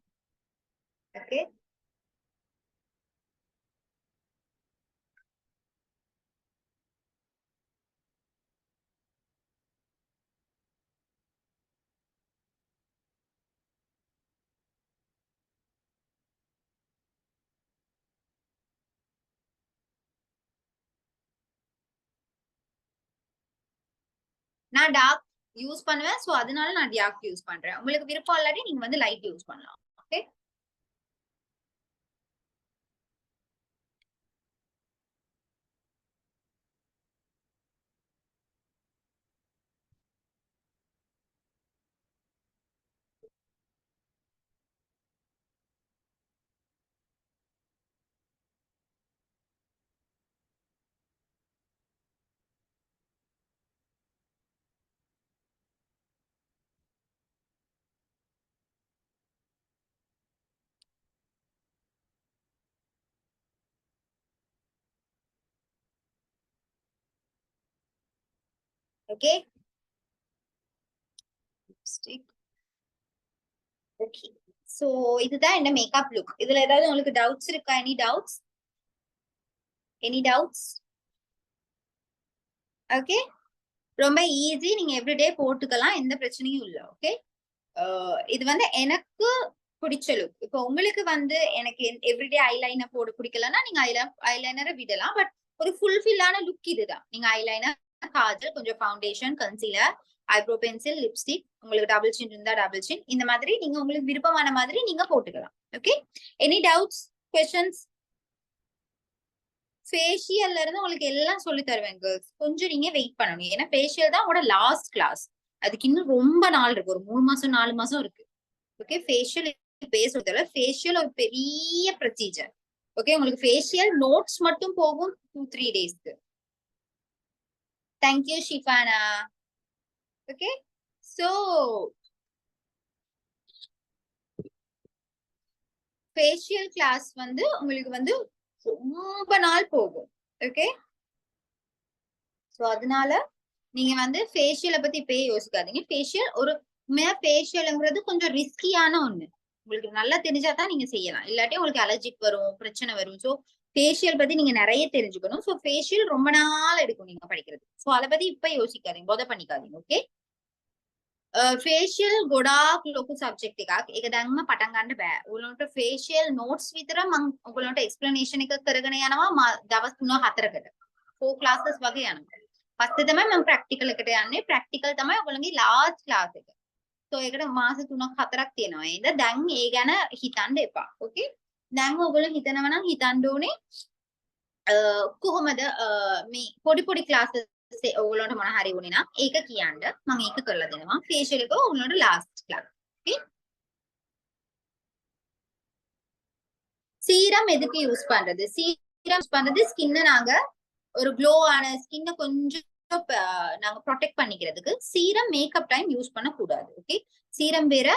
ஓகே, நான் டார்க் யூஸ் பண்ணுவேன். சோ அதனால நான் டார்க் யூஸ் பண்றேன். உங்களுக்கு விருப்பம் இல்லாட்டி நீங்க வந்து லைட் யூஸ் பண்ணலாம். Okay, okay, lipstick. Okay, so இதுதான் என்ன மேக்கப் லுக். இதுல ஏதாவது உங்களுக்கு டவுட்ஸ் இருக்கா? Any doubts? Any doubts? Okay, ரொம்ப ஈஸி. நீங்க எவ்ரிடே போட்டுக்கலாம், எந்த பிரச்சனையும் இல்ல. ஓகே, இது வந்து எனக்கு பிடிச்ச லுக். இப்போ உங்களுக்கு வந்து எனக்கு எவ்ரிடே ஐலைனர் போட பிடிக்கலன்னா நீங்க ஐலைனரை விடலாம். பட் ஒரு ஃபுல்ஃபில்லான லுக் இதுதான். நீங்க ஐலைனர், காஜல், கொஞ்சம் foundation, concealer, eyebrow pencil, lipstick, உங்களுக்கு டபுள் சின் இருந்தா டபுள் சின், இந்த மாதிரி நீங்க உங்களுக்கு விருப்பமான மாதிரி நீங்க போட்டுக்கலாம். Okay, any doubts, questions? ஃபேஷியல்ல இருந்து உங்களுக்கு எல்லாம் சொல்லி தருவேன் கேர்ள்ஸ். கொஞ்சம் நீங்க வெயிட் பண்ணணும். ஏன்னா ஃபேஷியல் தான் உங்களோட லாஸ்ட் கிளாஸ். அதுக்கு இன்னும் ரொம்ப நாள் இருக்கு. ஒரு 3 மாசம் 4 மாசம் இருக்கு. ஓகே, ஃபேஷியல் பேசுறதுல ஃபேஷியல் ஒரு பெரிய ப்ரொசீஜர். ஓகே உங்களுக்கு ஃபேஷியல் நோட்ஸ் மட்டும் போகும் 2-3 டேஸ்க்கு. Thank you Shifana. Okay so facial class வந்து உங்களுக்கு வந்து ரொம்ப நாள் போகும். ஓகே சோ அதனால நீங்க வந்து ஃபேஷியலை பத்தி இப்பயே யோசிக்காதீங்க. ஃபேஷியல் ஒரு ஃபேஷியல்ங்கிறது கொஞ்சம் ரிஸ்கியான ஒண்ணு. உங்களுக்கு நல்லா தெரிஞ்சாதான் நீங்க செய்யலாம். இல்லாட்டி உங்களுக்கு அலர்ஜிக் வரும், பிரச்சனை வரும். சோ ஃபேஷியல் பத்தி நீங்க நிறைய தெரிஞ்சுக்கணும். சோ ஃபேஷியல் ரொம்ப நாள் எடுக்கும் நீங்க படிக்கிறது. சோ அதை பத்தி இப்ப யோசிக்காதீங்க, போத பண்ணிக்காதீங்க. ஓகே ෆේෂියල් ගොඩාක් ලොකු සබ්ජෙක්ට් එකක්. ඒක දැන්ම පටන් ගන්න බෑ. ඔයගොල්ලන්ට ෆේෂියල් නෝට්ස් විතර මම ඔයගොල්ලන්ට එක්ස්ප්ලනේෂන් එක කරගෙන යනවා දවස් 3-4කට. 4 classes වගේ යනවා. පස්සේ තමයි මම ප්‍රැක්ටිකල් එකට යන්නේ. ප්‍රැක්ටිකල් තමයි ඔයගොල්ලන්ගේ ලාස්ට් ක්ලාස් එක. සෝ ඒකට මාස 3-4ක් තියෙනවා. ඒ ඉඳ දැන් ඒ ගැන හිතන්න එපා. ඕකේ? දැන් ඔයගොල්ලෝ හිතනවා නම් හිතන්න ඕනේ කොහොමද මේ පොඩි පොඩි ක්ලාසස් ඔයගොල්ලන්ට මොන හරි වුණේ නම් ඒක කියන්න මම ඒක කරලා දෙනවා. ෆේෂියල් එක ඔයගොල්ලන්ට ලාස්ට් ක්ලාස්. ஓகே சீரம் எதுக்கு யூஸ் பண்றது? சீரம் யூஸ் பண்றது ஸ்கின்னை நாங்க ஒரு க்ளோ ஆன ஸ்கின்னை கொஞ்சம் நாங்க ப்ரொடெக்ட் பண்ணிக்கிறதுக்கு. சீரம் மேக்கப் டைம் யூஸ் பண்ண கூடாது. ஓகே சீரம் வேற,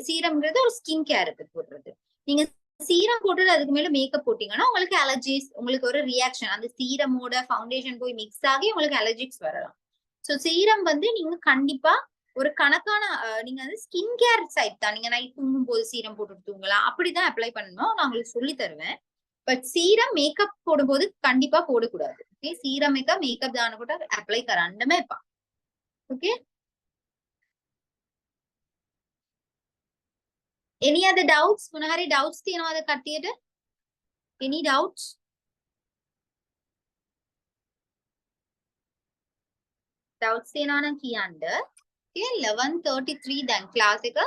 சீரம்ங்கிறது ஒரு ஸ்கின் கேருக்கு போடுறது. நீங்க சீரம் போட்டுட்டு அதுக்கு மேல மேக்கப் போட்டீங்கன்னா உங்களுக்கு அலர்ஜிஸ், உங்களுக்கு ஒரு ரியாக்ஷன், அந்த சீரமோட ஃபவுண்டேஷன் போய் மிக்ஸ் ஆகி உங்களுக்கு அலர்ஜிக்ஸ் வரலாம். சோ சீரம் வந்து நீங்க கண்டிப்பா ஒரு கணக்கான நீங்க வந்து ஸ்கின் கேர் சைட் தான். நீங்க நைட் தூங்கும் போது சீரம் போட்டுட்டு தூங்கலாம், அப்படிதான் அப்ளை பண்ணணும். நான் உங்களுக்கு சொல்லி தருவேன். பட் சீரம் மேக்கப் போடும்போது கண்டிப்பா போடக்கூடாது. ஓகே சீரம் மேக்கப் தான கூட அப்ளை කරන්නම එපා. Okay any other doubts? මොන හරි doubts තියෙනවද කට්ටියට? any doubts? doubts තියෙනවා නම් කියන්න. okay 11:33 දැන් ක්ලාස් එක.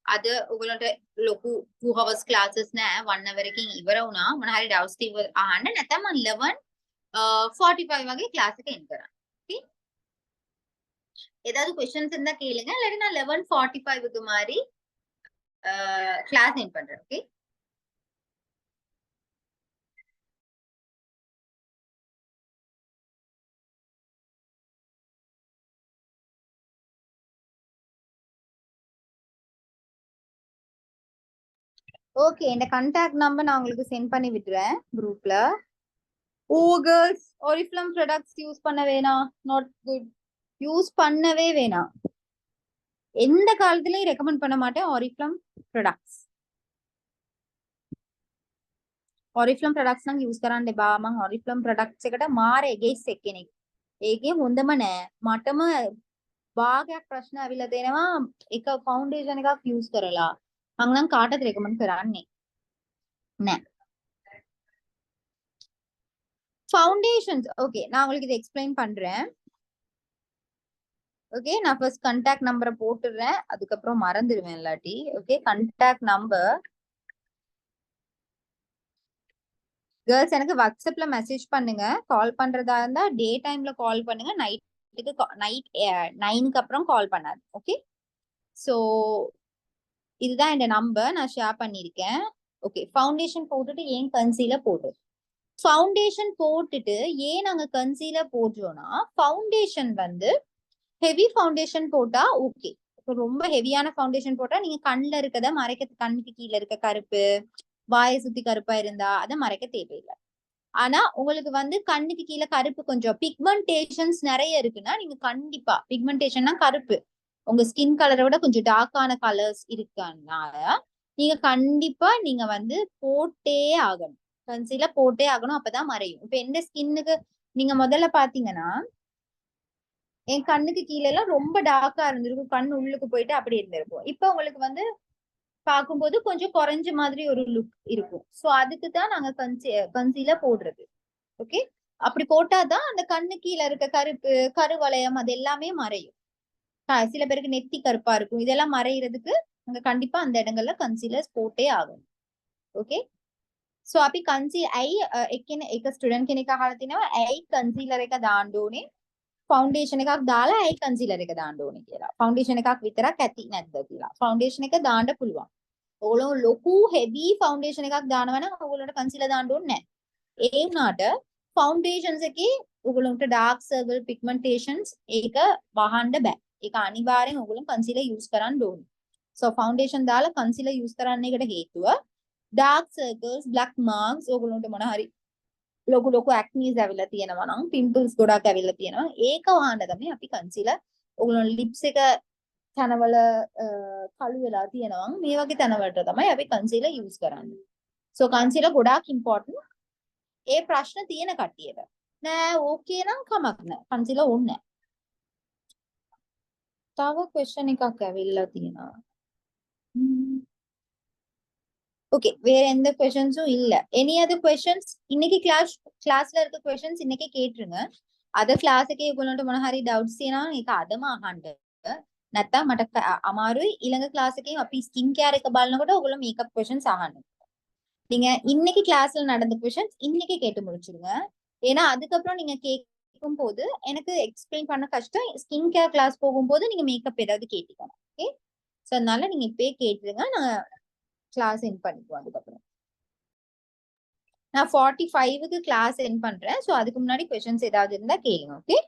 අද ඔයගලන්ට ලොකු 2 hours classes නෑ. 1 hour එකකින් ඉවර වුණා. මොන හරි doubts තියෙනවද අහන්න. නැත්නම් 11:45 වගේ ක්ලාස් එක end කරන්න. okay ஏதாவது questions இருந்தா கேளுங்க. இல்லாட்டி நான் 11:45க்கு மாதிரி கிளாஸ் end பண்றேன். ஓகே ஓகே இந்த கான்டாக்ட் நம்பர் நான் உங்களுக்கு சென்ட் பண்ணி விட்டுறேன் குரூப்ல. ஓ கேர்ள்ஸ் ஒரிஃப்ளம் ப்ராடக்ட்ஸ் யூஸ் பண்ண வேணாம். Not good. யூஸ் பண்ணவே வேணாம். எந்த காலத்துலயும் ரெக்கமெண்ட் பண்ண மாட்டேன் ஒரிஃப்ளம் ப்ராடக்ட்ஸ். ඔරිෆ්ලම් ප්‍රොඩක්ට්ස් නම් යූස් කරන්න එපා. මම ඔරිෆ්ලම් ප්‍රොඩක්ට්ස් එකට මාර එගේස් එක්කෙනෙක්. ඒකේ හොඳම නෑ. මටම භාගයක් ප්‍රශ්න ඇවිල්ලා දෙනවා එක ෆවුන්ඩේෂන් එකක් යූස් කරලා. මම නම් කාටද රෙකමන්ඩ් කරන්නේ නෑ. ஃபவுண்டேஷன்ஸ் ஓகே நான் உங்களுக்கு இதை எக்ஸ்பிளைன் பண்றேன். ஓகே நான் ஃபர்ஸ்ட் கான்டாக்ட் நம்பரை போட்டுடுறேன், அதுக்கப்புறம் மறந்துடுவேன் இல்லாட்டி. ஓகே கான்டாக்ட் நம்பர் கேர்ள்ஸ் எனக்கு வாட்ஸ்அப்ல மெசேஜ் பண்ணுங்க. கால் பண்றதா இருந்தா டே டைம்ல கால் பண்ணுங்க, நைட் 9க்கு அப்புறம் கால் பண்ணாது. ஓகே சோ இதுதான் இந்த நம்பர் நான் ஷேர் பண்ணிருக்கேன். ஓகே ஃபவுண்டேஷன் போட்டுட்டு ஏன் கன்சீலர் போடுறது? ஃபவுண்டேஷன் போட்டுட்டு ஏன் நாங்க கன்சீலர் போடுறோம்னா, ஃபவுண்டேஷன் வந்து ஹெவி ஃபவுண்டேஷன் போட்டா ஓகே. ரொம்ப ஹெவியான ஃபவுண்டேஷன் போட்டா நீங்க கண்ணுல இருக்கத மறைக்க, கண்ணுக்கு கீழே இருக்க கருப்பு, வாயை சுத்தி கருப்பா இருந்தா அதை மறைக்க தேவையில்லை. ஆனா உங்களுக்கு வந்து கண்ணுக்கு கீழே கருப்பு கொஞ்சம் பிக்மெண்டேஷன்ஸ் நிறைய இருக்குன்னா நீங்க கண்டிப்பா, பிக்மெண்டேஷன்னா கருப்பு, உங்க ஸ்கின் கலரை விட கொஞ்சம் டார்க்கான கலர்ஸ் இருக்கனால நீங்க கண்டிப்பா நீங்க வந்து போட்டே ஆகணும். கன்சீலர் போட்டே ஆகணும், அப்பதான் மறையும். இப்ப எந்த ஸ்கின்னுக்கு நீங்க முதல்ல பாத்தீங்கன்னா என் கண்ணுக்கு கீழே எல்லாம் ரொம்ப டார்க்கா இருந்திருக்கும், கண் உள்ளுக்கு போயிட்டு அப்படி இருந்திருக்கும். இப்ப உங்களுக்கு வந்து பார்க்கும்போது கொஞ்சம் குறைஞ்ச மாதிரி ஒரு லுக் இருக்கும். சோ அதுக்கு தான் நாங்க கன்சீலர் போடுறது. ஓகே அப்படி போட்டாதான் அந்த கண்ணு கீழே இருக்க கருப்பு, கருவளையம் அது எல்லாமே மறையும். சில பேருக்கு நெத்தி கருப்பா இருக்கும், இதெல்லாம் மறைகிறதுக்கு நாங்க கண்டிப்பா அந்த இடங்கள்ல கன்சீலர்ஸ் போட்டே ஆகும். ஓகே சோ අපි ඇයි එක ස්ටුඩන්ට් කෙනෙක් අහලා තිනවා ඇයි කන්සීලර් එක දාන්න ඕනේ, ෆවුන්ඩේෂන් එකක් දාලා ඇයි කන්සීලර් එක දාන්න ඕනේ කියලා. ෆවුන්ඩේෂන් එකක් විතරක් ඇති නැද්ද කියලා. ෆවුන්ඩේෂන් එක දාන්න පුළුවන්. ඔයගොල්ලෝ ලොකු heavy foundation එකක් දානවා නම් ඔයගොල්ලන්ට concealer දාන්න ඕනේ නැහැ. ඒ වුණාට foundations එකේ ඔයගොල්ලන්ට dark circle pigmentations ඒක වහන්න බෑ. ඒක අනිවාර්යෙන් ඔයගොල්ලෝ concealer use කරන්න ඕනේ. So foundation දාලා concealer use කරන්න එකට හේතුව dark circles, black marks ඔයගොල්ලන්ට මොන හරි ලොකු acnes ඇවිල්ලා තියෙනවා නම් pimples ගොඩක් ඇවිල්ලා තියෙනවා. ඒක වහන්න තමයි අපි concealer ඔයගොල්ලෝ lips එක තනවල කළු වෙලා තියෙනවා මේ වගේ තැනවලට තමයි අපි concealer use කරන්නේ. So concealer ගොඩාක් important. ඒ ප්‍රශ්න තියෙන කට්ටියට නෑ ඕකේ නම් කමක් නෑ concealer ඕනේ නෑ. තව question එකක් ඇවිල්ලා තියෙනවා. ஓகே வேற எந்த क्वेश्चंसும் இல்ல. any other questions? இன்னைக்கு கிளாஸ்ல இருக்க questions இன்னைக்கு கேட்ருங்க. අද ක්ලාස් එකේ ඔයගොල්ලන්ට මොන හරි doubts තියෙනවා නම් ඒක අදම අහන්න. නැත්තම් මට අමාරුයි ඊළඟ ක්ලාස් එකේ අපි ස්කින් කෙයාර් එක බලනකොට ඔයගොල්ලෝ මේකප් questions අහන්න. நீங்க இன்னைக்கு கிளாஸ்ல நடந்த questions இன்னைக்கு கேட்டு முடிச்சிருங்க. ஏன்னா அதுக்கப்புறம் நீங்க கேட்கும் போது எனக்கு எக்ஸ்பிளைன் பண்ண கஷ்டம். ஸ்கின் கேர் கிளாஸ் போகும்போது நீங்க மேக்கப் ஏதாவது கேட்டுக்கணும். ஓகே சோ அதனால நீங்க இப்பயே கேட்டுருங்க. நான் கிளாஸ் எண்ட் பண்ணிக்குவோம் அதுக்கப்புறம். நான் 45க்கு கிளாஸ் எண்ட் பண்றேன். சோ அதுக்கு முன்னாடி क्वेश्चंस ஏதாவது இருந்தா கேளுங்க. ஓகே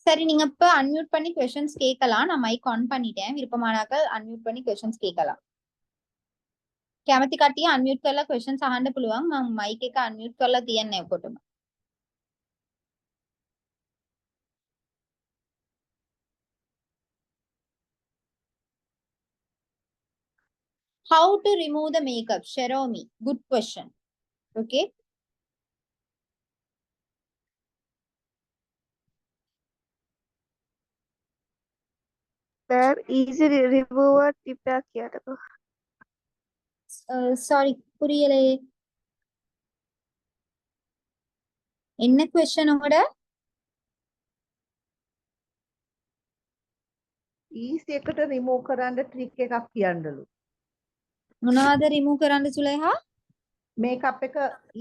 சரி நீங்க இப்ப அன்மியூட் பண்ணி क्वेश्चंस கேட்கலாம். நான் மைக் ஆன் பண்ணிட்டேன். විරපමානාකල් අන්මියුට් பண்ணி क्वेश्चंस கேட்கலாம். කැමති කට්ටිය අන්මියුට් කරලා क्वेश्चंस අහන්න පුළුවන්. මම මයික් එක අන්මියුට් කරලා තියන්නේ ඔකොටම. How to remove the makeup? Sheromi. Good question. Okay. Sir, easy remover tip किया था சாரி புரியலையே. என்ன क्वेश्चन உங்களோட? easy එකට remove කරන්න trick එකක් කියන්නලු. මොනවද remove කරන්න සුලේහා? makeup එක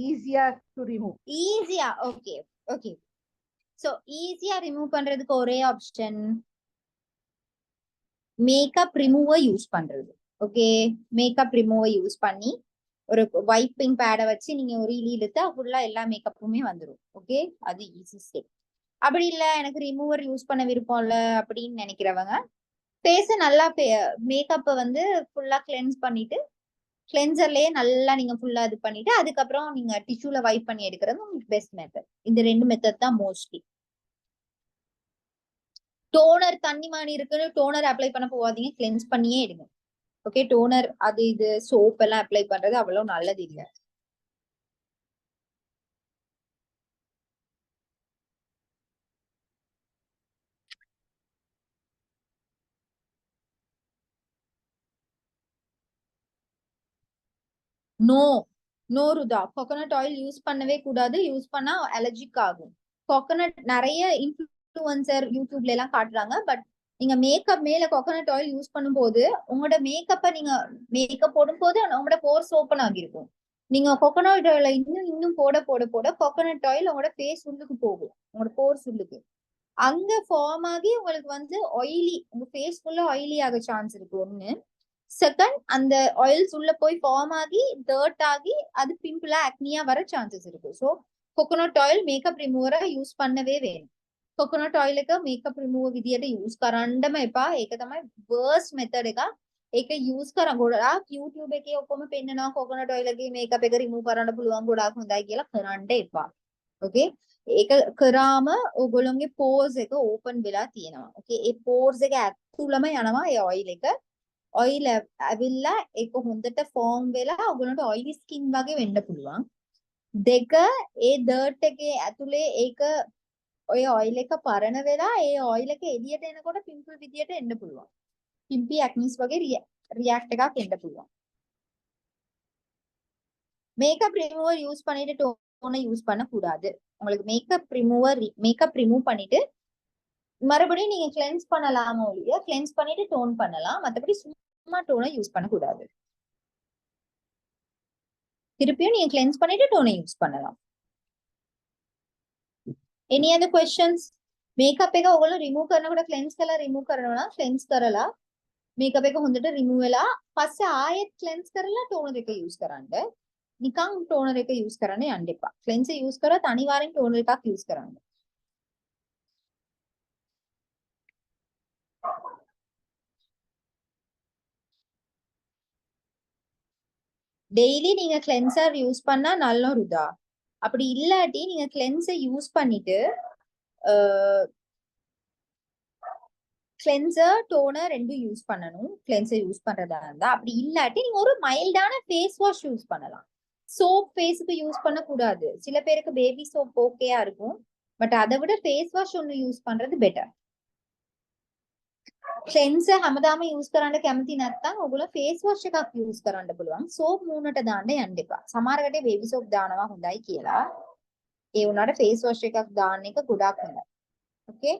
easier to remove. Easier. Okay. Okay. So easier remove பண்றதுக்கு ஒரே ஆப்ஷன் மேக்கப் ரிமூவர் யூஸ் பண்றது. ஓகே மேக்கப் ரிமூவர் யூஸ் பண்ணி ஒரு வைப்பிங் பேடை வச்சு நீங்க ஒரு இழி இழுத்தா ஃபுல்லா எல்லா மேக்கப்புமே வந்துடும். ஓகே அது ஈஸி ஸ்டெப். அப்படி இல்ல எனக்கு ரிமூவர் யூஸ் பண்ண விருப்பம் இல்ல அப்படின்னு நினைக்கிறவங்க ஃபேஸ நல்லா மேக்கப்பை வந்து ஃபுல்லா கிளென்ஸ் பண்ணிட்டு கிளென்சர்லயே நல்லா நீங்க ஃபுல்லா இது பண்ணிட்டு அதுக்கப்புறம் நீங்க டிஷ்யூல வைப் பண்ணி எடுக்கிறது உங்களுக்கு பெஸ்ட் மெத்தட். இந்த ரெண்டு மெத்தட் தான் மோஸ்ட்லி. டோனர் தண்ணி மாணி இருக்குன்னு டோனர் அப்ளை பண்ண போவாதீங்க. கிளென்ஸ் பண்ணியே எடுங்க. ஓகே டோனர் அது இது சோப் எல்லாம் அப்ளை பண்றது அவ்வளவு நல்லது இல்ல. நோ நோ ருதா கோகோனட் ஆயில் யூஸ் பண்ணவே கூடாது. யூஸ் பண்ணா அலர்ஜிக் ஆகும். கோகோனட் நிறைய இன்ஃப்ளூயன்சர் யூடியூப்ல எல்லாம் காட்டுறாங்க. பட் நீங்க மேக்கப் மேல கோகோனட் ஆயில் யூஸ் பண்ணும்போது உங்களோட மேக்கப்பை நீங்க மேக்கப் போடும்போது உங்களோட போர்ஸ் ஓப்பன் ஆகிருக்கும். நீங்க கோகோனட் ஆயில இன்னும் இன்னும் போட போட போட கோகோனட் ஆயில் உங்களோட ஃபேஸ் உள்ளுக்கு போகும், உங்களோட போர்ஸ் உள்ளுக்கு. அங்க ஃபார்ம் ஆகி உங்களுக்கு வந்து ஆயிலி, உங்க ஃபேஸ் ஃபுல்லா ஆயிலி ஆக சான்ஸ் இருக்கு ஒண்ணு. செகண்ட், அந்த ஆயில்ஸ் உள்ள போய் ஃபார்ம் ஆகி டர்ட் ஆகி அது பிம்பிளா ஆக்னியா வர சான்சஸ் இருக்கு. ஸோ கோகோனட் ஆயில் மேக்கப் ரிமூவரை யூஸ் பண்ணவே வேணும். කොකොනට් ඔයිල් එක මේකප් රිමූවර් විදියට යූස් කරන්නම එපා. ඒක තමයි worst method එක. ඒක යූස් කරා ගොඩාක් YouTube එකේ ඔක්කොම පෙන්නනවා කොකොනට් ඔයිල් එකේ මේකප් එක රිමූව් කරන්න පුළුවන් ගොඩාක් හොඳයි කියලා කරන්න එපා. ඕකේ. ඒක කරාම ඔයගොල්ලෝගේ pores එක open වෙලා තියෙනවා. ඕකේ. ඒ pores එක ඇතුළම යනවා ඒ ඔයිල් එක. ඔයිල් ඇවිල්ලා ඒක හොඳට form වෙලා ඔයගොල්ලන්ට oily skin වගේ වෙන්න පුළුවන්. දෙක, ඒ dirt එකේ ඇතුලේ ඒක ඔය ඔයිල් එක පරණ වෙලා ඒ ඔයිල් එක එළියට එනකොට පිම්පල් විදියට එන්න පුළුවන්. පිම්පි ඇක්නිස් වගේ ரியாக்ட் එකක් එන්න පුළුවන්. மேக்கப் ரிமூவர் யூஸ் பண்ணிட்டு டோனை யூஸ் பண்ண கூடாது. உங்களுக்கு மேக்கப் ரிமூவ் பண்ணிட்டு மறுபடியும் நீங்க கிளென்ஸ் பண்ணலாமோ இல்லையா, கிளென்ஸ் பண்ணிட்டு டோன் பண்ணலாம். மத்தபடி சும்மா டோனை யூஸ் பண்ண கூடாது. திருப்பியும் நீங்க கிளென்ஸ் பண்ணிட்டு டோனை யூஸ் பண்ணலாம். Any other questions? මේකප් එක ඔයගොල්ලෝ රිමූව් කරනකොට ක්ලෙන්ස් කරලා රිමූව් කරනවා නම් ක්ලෙන්ස් කරලා මේකප් එක හොඳට රිමූව් වෙලා පස්සේ ආයෙත් ක්ලෙන්ස් කරලා ටෝනර් එක යූස් කරන්න. නිකන් ටෝනර් එක යූස් කරන්න යන්න එපා. ක්ලෙන්ස් එක යූස් කරලා අනිවාර්යෙන් ටෝනර් එකක් යූස් කරන්න. டெய்லி நீங்க கிளென்சர் யூஸ் பண்ணா நல்ல ருதா. அப்படி இல்லாட்டி நீங்க கிளென்சர் யூஸ் பண்ணிட்டு கிளென்சர் டோனர் ரெண்டும் யூஸ் பண்ணணும். கிளென்சர் யூஸ் பண்றதா இருந்தா, அப்படி இல்லாட்டி நீங்க ஒரு மைல்டான ஃபேஸ் வாஷ் யூஸ் பண்ணலாம். சோப் ஃபேஸுக்கு யூஸ் பண்ண கூடாது. சில பேருக்கு பேபி சோப் ஓகேயா இருக்கும், பட் அதை விட ஃபேஸ் வாஷ் ஒன்னு யூஸ் பண்றது பெட்டர். ක්ලෙන්සර් හැමදාම යූස් කරන්න කැමති නැත්නම් ඔයගොල්ලෝ ෆේස් වොෂ් එකක් යූස් කරන්න පුළුවන්. සෝප් මූණට දාන්න යන්න එපා. සමහර කටේ බේබි සෝප් දානවා හොඳයි කියලා. ඒ වුණාට ෆේස් වොෂ් එකක් දාන්න එක ගොඩාක් හොඳයි. ඕකේ.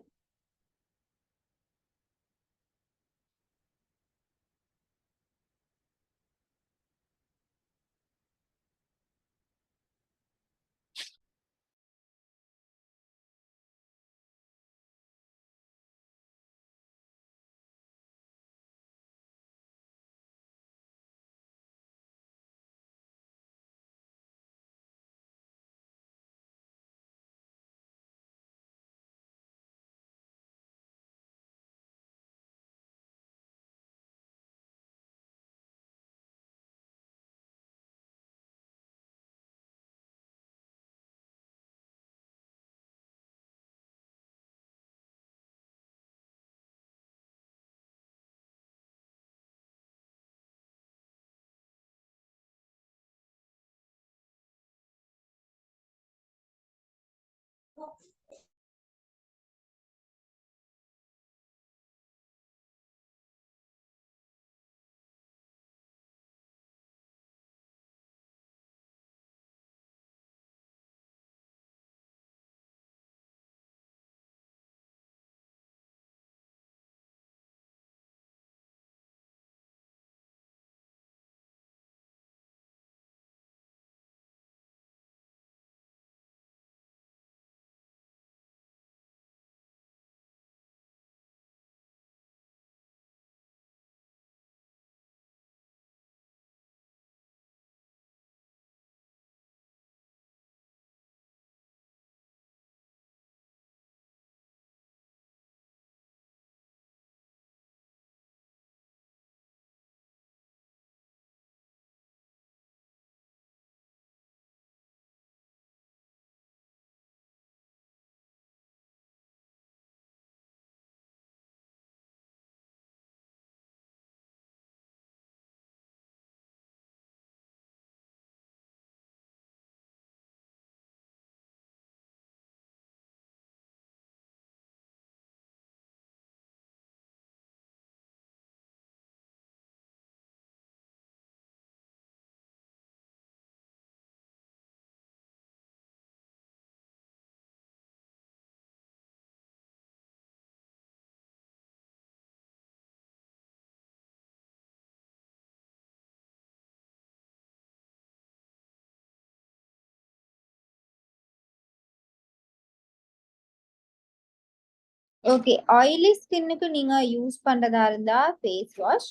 ஓகே, ஆயிலி ஸ்கின்னுக்கு நீங்க யூஸ் பண்றதா இருந்தா ஃபேஸ் வாஷ்.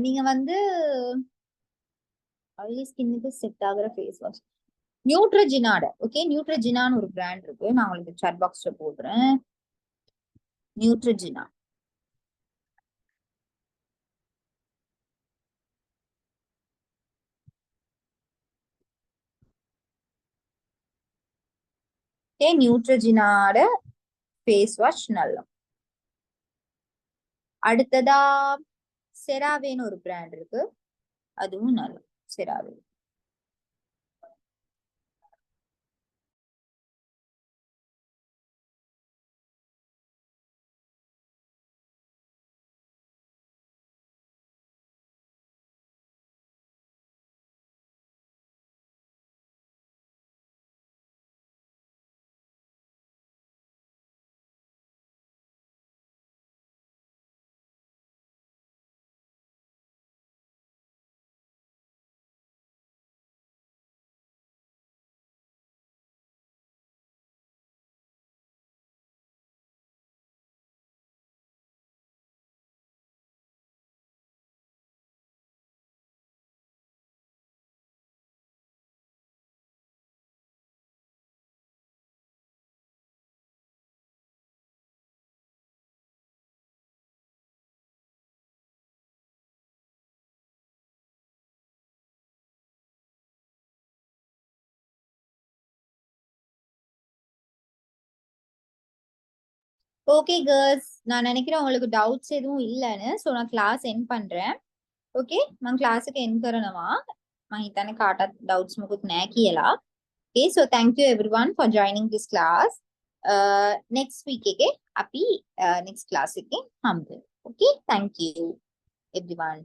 நீங்க வந்து ஆயிலி ஸ்கின்னுக்கு செட் ஆகுற ஃபேஸ் வாஷ் நியூட்ரஜினாட. ஓகே, நியூட்ரஜினான்னு ஒரு பிராண்ட் இருக்கு, நான் உங்களுக்கு சாட் பாக்ஸ்ல போடுறேன். நியூட்ரஜினா. ஓகே, நியூட்ரஜினாட ஃபேஸ் வாஷ் நல்லா. அடுத்ததா செராவேன்னு ஒரு பிராண்ட் இருக்கு, அதுவும் நல்லா. செராவே. ஓகே கேர்ள்ஸ், நான் நினைக்கிறேன் உங்களுக்கு டவுட்ஸ் எதுவும் இல்லைன்னு. ஸோ நான் கிளாஸ் என் பண்றேன். ओके, मग क्लास के एंड करनवा माहिताने काटा डाउट्स मुकुत नෑ කියලා. Okay, so thank you everyone for joining this class. Next week එකේ අපි next class එකේ හම්බෙමු. Okay, thank you everyone.